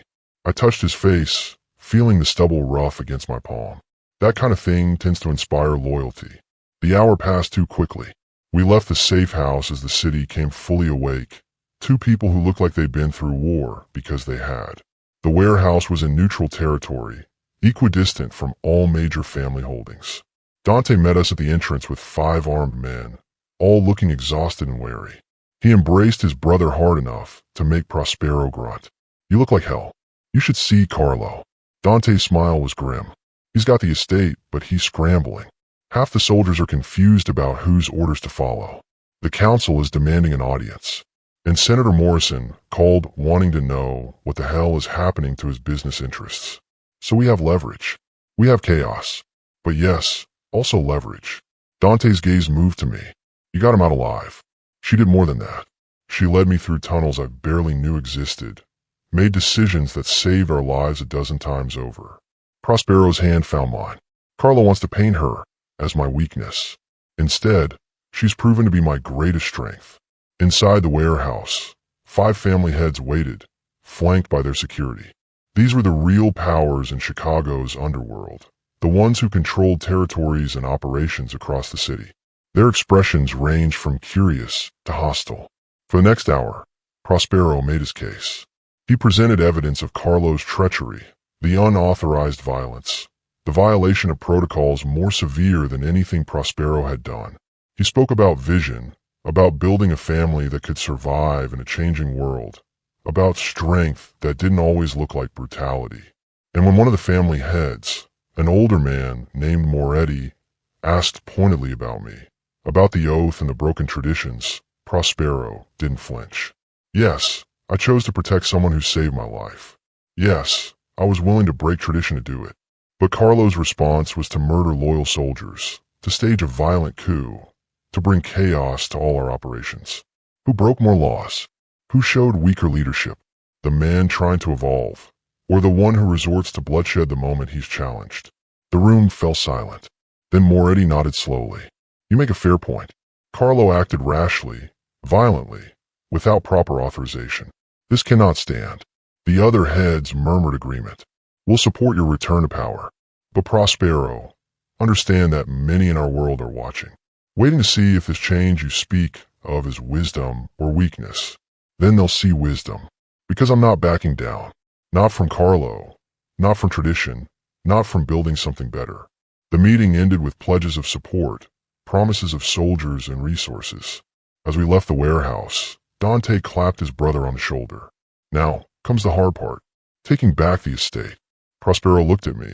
I touched his face, feeling the stubble rough against my palm. That kind of thing tends to inspire loyalty. The hour passed too quickly. We left the safe house as the city came fully awake, Two people who looked like they'd been through war because they had. The warehouse was in neutral territory, equidistant from all major family holdings. Dante met us at the entrance with 5 armed men, all looking exhausted and wary. He embraced his brother hard enough to make Prospero grunt. "You look like hell. You should see Carlo." Dante's smile was grim. He's got the estate, but he's scrambling. Half the soldiers are confused about whose orders to follow. The council is demanding an audience. And Senator Morrison called wanting to know what the hell is happening to his business interests. So we have leverage. We have chaos. But yes, also leverage. Dante's gaze moved to me. "You got him out alive." She did more than that. She led me through tunnels I barely knew existed, made decisions that saved our lives a dozen times over. Prospero's hand found mine. Carlo wants to paint her as my weakness. Instead, she's proven to be my greatest strength. Inside the warehouse, 5 family heads waited, flanked by their security. These were the real powers in Chicago's underworld, the ones who controlled territories and operations across the city. Their expressions ranged from curious to hostile. For the next hour, Prospero made his case. He presented evidence of Carlo's treachery, the unauthorized violence, the violation of protocols more severe than anything Prospero had done. He spoke about vision, about building a family that could survive in a changing world, about strength that didn't always look like brutality. And when one of the family heads, an older man named Moretti, asked pointedly about me, about the oath and the broken traditions, Prospero didn't flinch. Yes, I chose to protect someone who saved my life. Yes, I was willing to break tradition to do it. But Carlo's response was to murder loyal soldiers, to stage a violent coup, to bring chaos to all our operations. Who broke more laws? Who showed weaker leadership? The man trying to evolve, or the one who resorts to bloodshed the moment he's challenged? The room fell silent. Then Moretti nodded slowly. "You make a fair point. Carlo acted rashly, violently, without proper authorization. This cannot stand." The other heads murmured agreement. "We'll support your return to power. But Prospero, understand that many in our world are watching, waiting to see if this change you speak of is wisdom or weakness. Then they'll see wisdom. Because I'm not backing down. Not from Carlo, not from tradition, not from building something better." The meeting ended with pledges of support, promises of soldiers and resources. As we left the warehouse, Dante clapped his brother on the shoulder. "Now comes the hard part, taking back the estate." Prospero looked at me,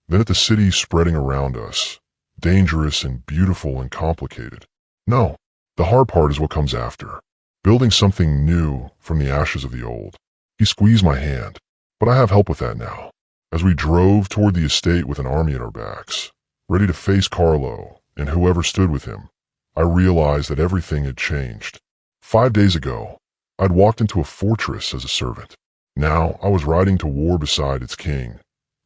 then at the city spreading around us, dangerous and beautiful and complicated. "No, the hard part is what comes after. Building something new from the ashes of the old." He squeezed my hand. "But I have help with that now." As we drove toward the estate with an army at our backs, ready to face Carlo and whoever stood with him, I realized that everything had changed. 5 days ago, I'd walked into a fortress as a servant. Now I was riding to war beside its king,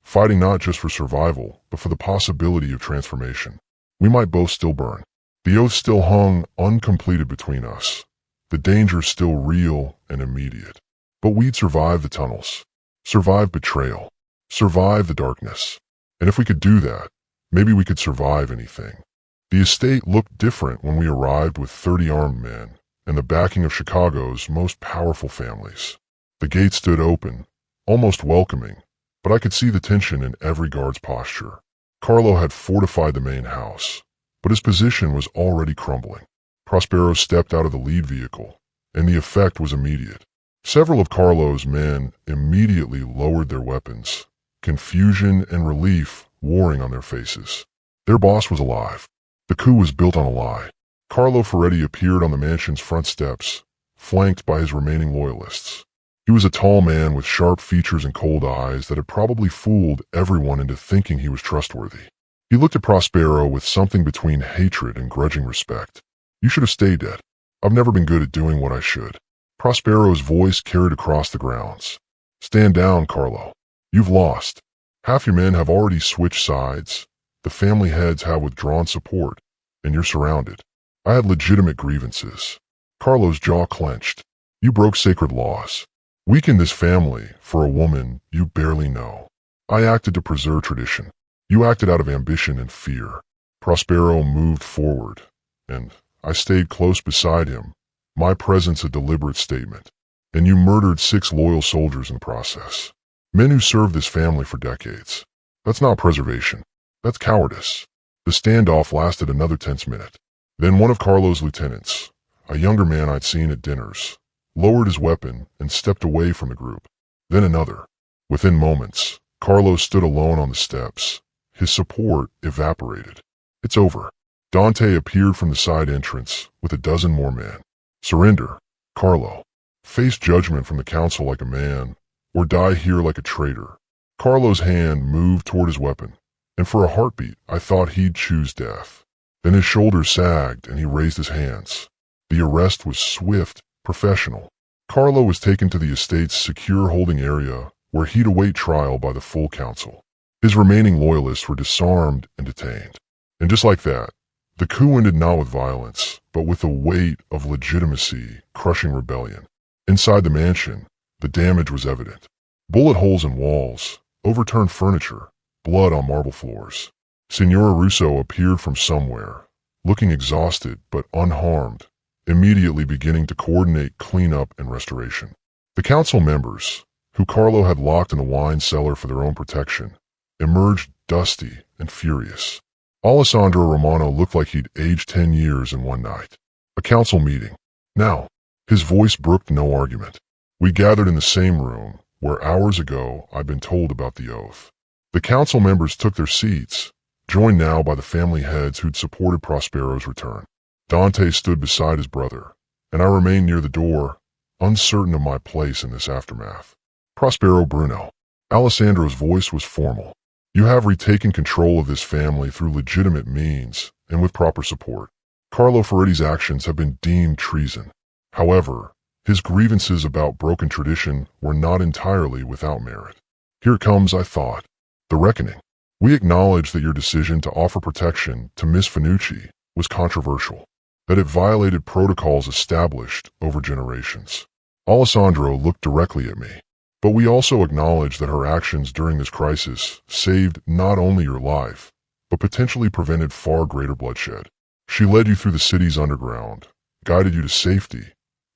fighting not just for survival, but for the possibility of transformation. We might both still burn. The oath still hung uncompleted between us. The danger still real and immediate. But we'd survive the tunnels, survive betrayal, survive the darkness. And if we could do that, maybe we could survive anything. The estate looked different when we arrived with 30 armed men and the backing of Chicago's most powerful families. The gate stood open, almost welcoming, but I could see the tension in every guard's posture. Carlo had fortified the main house, but his position was already crumbling. Prospero stepped out of the lead vehicle, and the effect was immediate. Several of Carlo's men immediately lowered their weapons, confusion and relief warring on their faces. Their boss was alive. The coup was built on a lie. Carlo Ferretti appeared on the mansion's front steps, flanked by his remaining loyalists. He was a tall man with sharp features and cold eyes that had probably fooled everyone into thinking he was trustworthy. He looked at Prospero with something between hatred and grudging respect. "You should have stayed dead. I've never been good at doing what I should." Prospero's voice carried across the grounds. "Stand down, Carlo. You've lost. Half your men have already switched sides. The family heads have withdrawn support, and you're surrounded. I had legitimate grievances." Carlo's jaw clenched. "You broke sacred laws. Weakened this family for a woman you barely know. I acted to preserve tradition. You acted out of ambition and fear." Prospero moved forward, and I stayed close beside him, My presence a deliberate statement. And you murdered 6 loyal soldiers in the process. Men who served this family for decades. That's not preservation. That's cowardice. The standoff lasted another tense minute. Then one of Carlo's lieutenants, a younger man I'd seen at dinners, lowered his weapon and stepped away from the group. Then another. Within moments, Carlo stood alone on the steps. His support evaporated. It's over. Dante appeared from the side entrance with a dozen more men. Surrender, Carlo. Face judgment from the council like a man, or die here like a traitor. Carlo's hand moved toward his weapon, and for a heartbeat I thought he'd choose death. Then his shoulders sagged and he raised his hands. The arrest was swift, professional. Carlo was taken to the estate's secure holding area where he'd await trial by the full council. His remaining loyalists were disarmed and detained. And just like that, the coup ended not with violence, but with the weight of legitimacy crushing rebellion. Inside the mansion, the damage was evident. Bullet holes in walls, overturned furniture, blood on marble floors. Signora Russo appeared from somewhere, looking exhausted but unharmed, immediately beginning to coordinate cleanup and restoration. The council members, who Carlo had locked in the wine cellar for their own protection, emerged dusty and furious. Alessandro Romano looked like he'd aged 10 years in one night. A council meeting. Now, his voice brooked no argument. We gathered in the same room where hours ago I'd been told about the oath. The council members took their seats, joined now by the family heads who'd supported Prospero's return. Dante stood beside his brother, and I remained near the door, uncertain of my place in this aftermath. Prospero Bruno. Alessandro's voice was formal. You have retaken control of this family through legitimate means and with proper support. Carlo Ferretti's actions have been deemed treason. However, his grievances about broken tradition were not entirely without merit. Here comes, I thought, the reckoning. We acknowledge that your decision to offer protection to Miss Finucci was controversial, that it violated protocols established over generations. Alessandro looked directly at me. But we also acknowledge that her actions during this crisis saved not only your life, but potentially prevented far greater bloodshed. She led you through the city's underground, guided you to safety,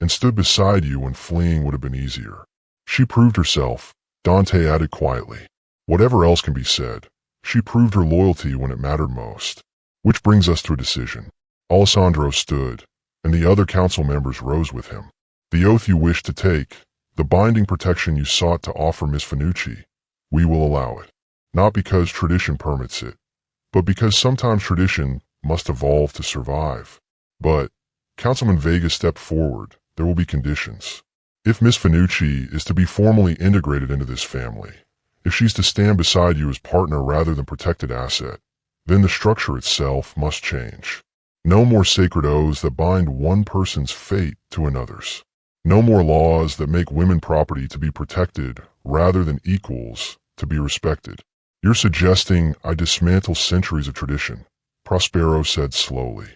and stood beside you when fleeing would have been easier. She proved herself, Dante added quietly. Whatever else can be said, she proved her loyalty when it mattered most. Which brings us to a decision. Alessandro stood, and the other council members rose with him. The oath you wish to take, the binding protection you sought to offer Miss Finucci, we will allow it. Not because tradition permits it, but because sometimes tradition must evolve to survive. But, Councilman Vega stepped forward, there will be conditions. If Miss Finucci is to be formally integrated into this family, if she's to stand beside you as partner rather than protected asset, then the structure itself must change. No more sacred oaths that bind one person's fate to another's. No more laws that make women property to be protected rather than equals to be respected. You're suggesting I dismantle centuries of tradition, Prospero said slowly.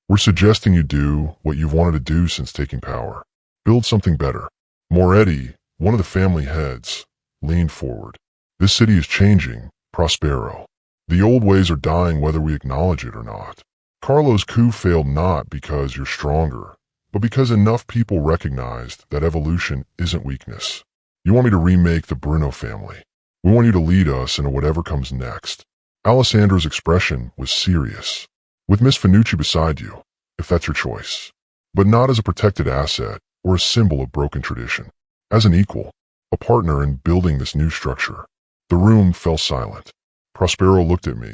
We're suggesting you do what you've wanted to do since taking power. Build something better. Moretti, one of the family heads, leaned forward. This city is changing, Prospero. The old ways are dying whether we acknowledge it or not. Carlo's coup failed not because you're stronger, but because enough people recognized that evolution isn't weakness. You want me to remake the Bruno family. We want you to lead us into whatever comes next. Alessandro's expression was serious. With Miss Finucci beside you, if that's your choice. But not as a protected asset or a symbol of broken tradition. As an equal, a partner in building this new structure. The room fell silent. Prospero looked at me,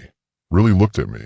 really looked at me,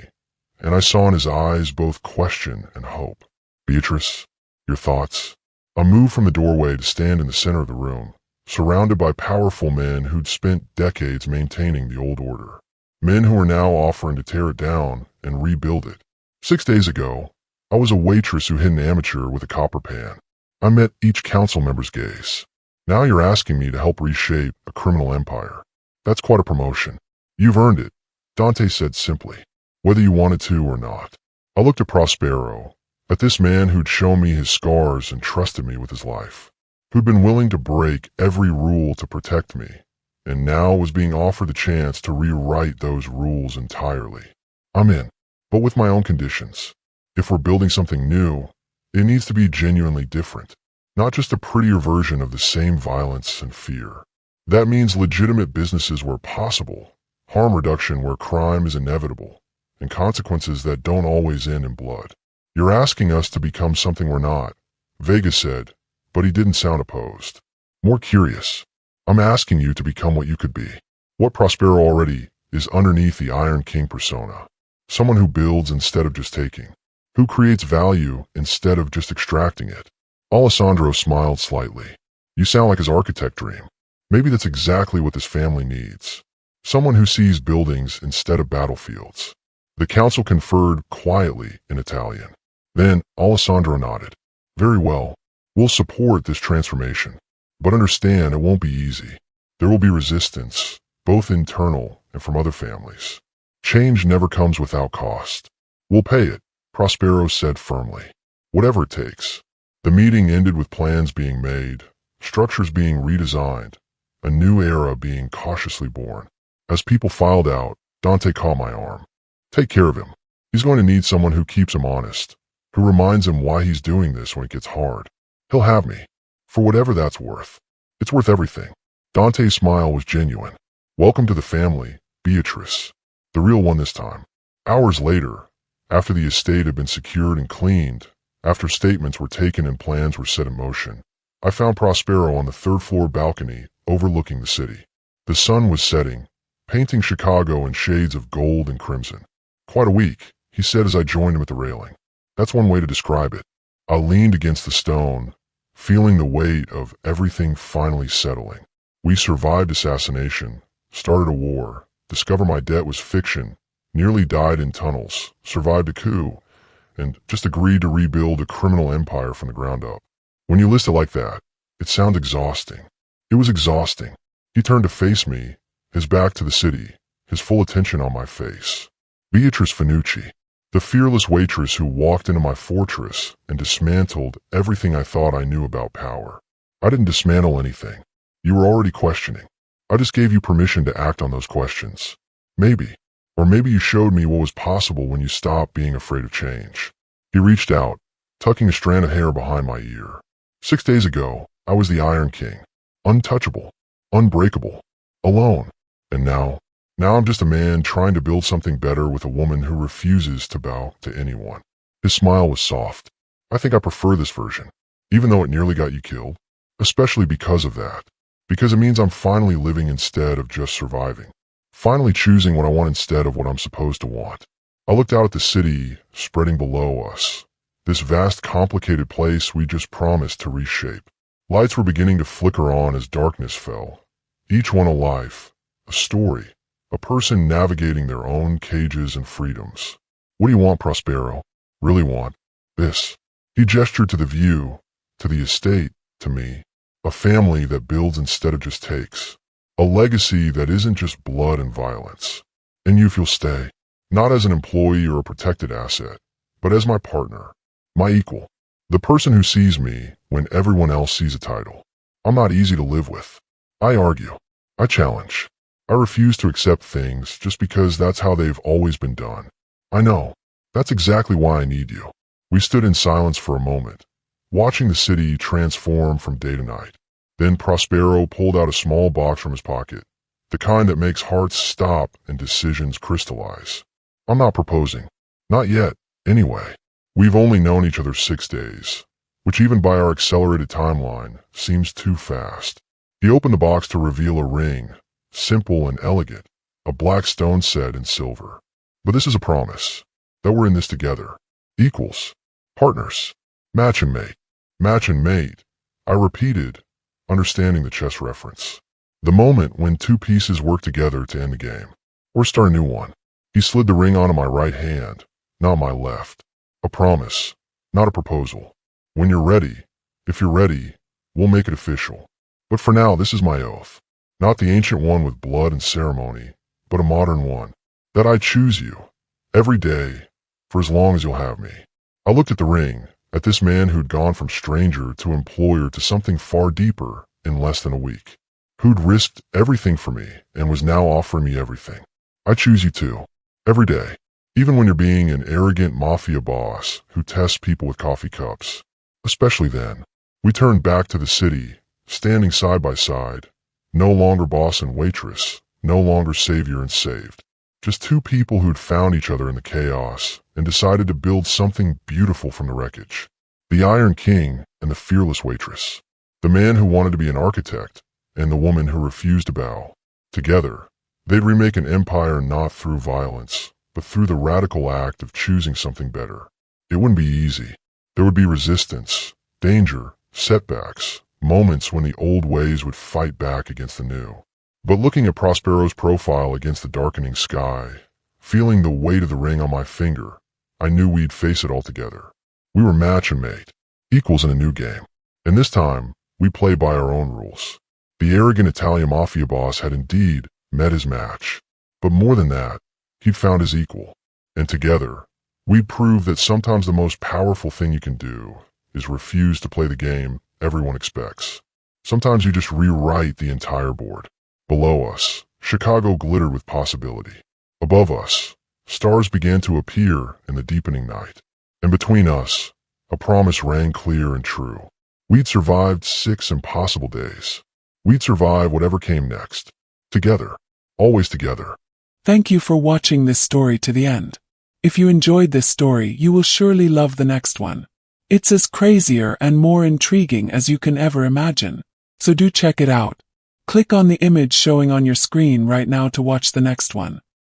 and I saw in his eyes both question and hope. Beatrice, your thoughts? I moved from the doorway to stand in the center of the room, surrounded by powerful men who'd spent decades maintaining the old order. Men who are now offering to tear it down and rebuild it. 6 days ago, I was a waitress who hit an amateur with a copper pan. I met each council member's gaze. Now you're asking me to help reshape a criminal empire. That's quite a promotion. You've earned it, Dante said simply, whether you wanted to or not. I looked at Prospero, at this man who'd shown me his scars and trusted me with his life, who'd been willing to break every rule to protect me, and now was being offered the chance to rewrite those rules entirely. I'm in, but with my own conditions. If we're building something new, It needs to be genuinely different, not just a prettier version of the same violence and fear. That means legitimate businesses where possible, harm reduction where crime is inevitable, and consequences that don't always end in blood. You're asking us to become something we're not, Vega said, but he didn't sound opposed. More curious. I'm asking you to become what you could be. What Prospero already is underneath the Iron King persona. Someone who builds instead of just taking. Who creates value instead of just extracting it. Alessandro smiled slightly. You sound like his architect dream. Maybe that's exactly what this family needs. Someone who sees buildings instead of battlefields. The council conferred quietly in Italian. Then Alessandro nodded. Very well. We'll support this transformation. But understand it won't be easy. There will be resistance, both internal and from other families. Change never comes without cost. We'll pay it, Prospero said firmly. Whatever it takes. The meeting ended with plans being made, structures being redesigned, a new era being cautiously born. As people filed out, Dante caught my arm. Take care of him. He's going to need someone who keeps him honest, who reminds him why he's doing this when it gets hard. He'll have me. For whatever that's worth. It's worth everything. Dante's smile was genuine. Welcome to the family, Beatrice. The real one this time. Hours later, after the estate had been secured and cleaned, after statements were taken and plans were set in motion, I found Prospero on the third-floor balcony overlooking the city. The sun was setting, painting Chicago in shades of gold and crimson. Quite a week, he said as I joined him at the railing. That's one way to describe it. I leaned against the stone, feeling the weight of everything finally settling. We survived assassination, started a war, discovered my debt was fiction, nearly died in tunnels, survived a coup, and just agreed to rebuild a criminal empire from the ground up. When you list it like that, it sounds exhausting. It was exhausting. He turned to face me, his back to the city, his full attention on my face. Beatrice Finucci, the fearless waitress who walked into my fortress and dismantled everything I thought I knew about power. I didn't dismantle anything. You were already questioning. I just gave you permission to act on those questions. Maybe. Or maybe you showed me what was possible when you stopped being afraid of change. He reached out, tucking a strand of hair behind my ear. 6 days ago, I was the Iron King. Untouchable. Unbreakable. Alone. And now I'm just a man trying to build something better with a woman who refuses to bow to anyone. His smile was soft. I think I prefer this version, even though it nearly got you killed. Especially because of that. Because it means I'm finally living instead of just surviving. Finally choosing what I want instead of what I'm supposed to want. I looked out at the city spreading below us. This vast, complicated place we just promised to reshape. Lights were beginning to flicker on as darkness fell. Each one a life, a story, a person navigating their own cages and freedoms. What do you want, Prospero? Really want? This. He gestured to the view, to the estate, to me. A family that builds instead of just takes. A legacy that isn't just blood and violence. And if you'll stay, not as an employee or a protected asset, but as my partner, my equal, the person who sees me when everyone else sees a title. I'm not easy to live with. I argue. I challenge. I refuse to accept things just because that's how they've always been done. I know. That's exactly why I need you. We stood in silence for a moment, watching the city transform from day to night. Then Prospero pulled out a small box from his pocket, the kind that makes hearts stop and decisions crystallize. I'm not proposing. Not yet, anyway. We've only known each other 6 days, which even by our accelerated timeline seems too fast. He opened the box to reveal a ring, simple and elegant, a black stone set in silver. But this is a promise, that we're in this together. Equals. Partners. Match and mate. Match and mate. I repeated, understanding the chess reference. The moment when two pieces work together to end the game, or start a new one. He slid the ring onto my right hand, not my left. A promise, not a proposal. When you're ready, if you're ready, we'll make it official. But for now, this is my oath. Not the ancient one with blood and ceremony, but a modern one. That I choose you, every day, for as long as you'll have me. I looked at the ring, at this man who'd gone from stranger to employer to something far deeper in less than a week. Who'd risked everything for me and was now offering me everything. I choose you too. Every day. Even when you're being an arrogant mafia boss who tests people with coffee cups. Especially then. We turned back to the city, standing side by side. No longer boss and waitress, no longer savior and saved. Just two people who'd found each other in the chaos and decided to build something beautiful from the wreckage. The Iron King and the fearless waitress. The man who wanted to be an architect and the woman who refused to bow. Together, they'd remake an empire not through violence, but through the radical act of choosing something better. It wouldn't be easy. There would be resistance, danger, setbacks, moments when the old ways would fight back against the new. But looking at Prospero's profile against the darkening sky, feeling the weight of the ring on my finger, I knew we'd face it all together. We were match and mate, equals in a new game. And this time, we play by our own rules. The arrogant Italian mafia boss had indeed met his match. But more than that, he'd found his equal. And together, we'd prove that sometimes the most powerful thing you can do is refuse to play the game everyone expects. Sometimes you just rewrite the entire board. Below us, Chicago glittered with possibility. Above us, stars began to appear in the deepening night. And between us, a promise rang clear and true. We'd survived 6 impossible days. We'd survive whatever came next. Together. Always together. Thank you for watching this story to the end. If you enjoyed this story, you will surely love the next one. It's as crazier and more intriguing as you can ever imagine. So do check it out. Click on the image showing on your screen right now to watch the next one.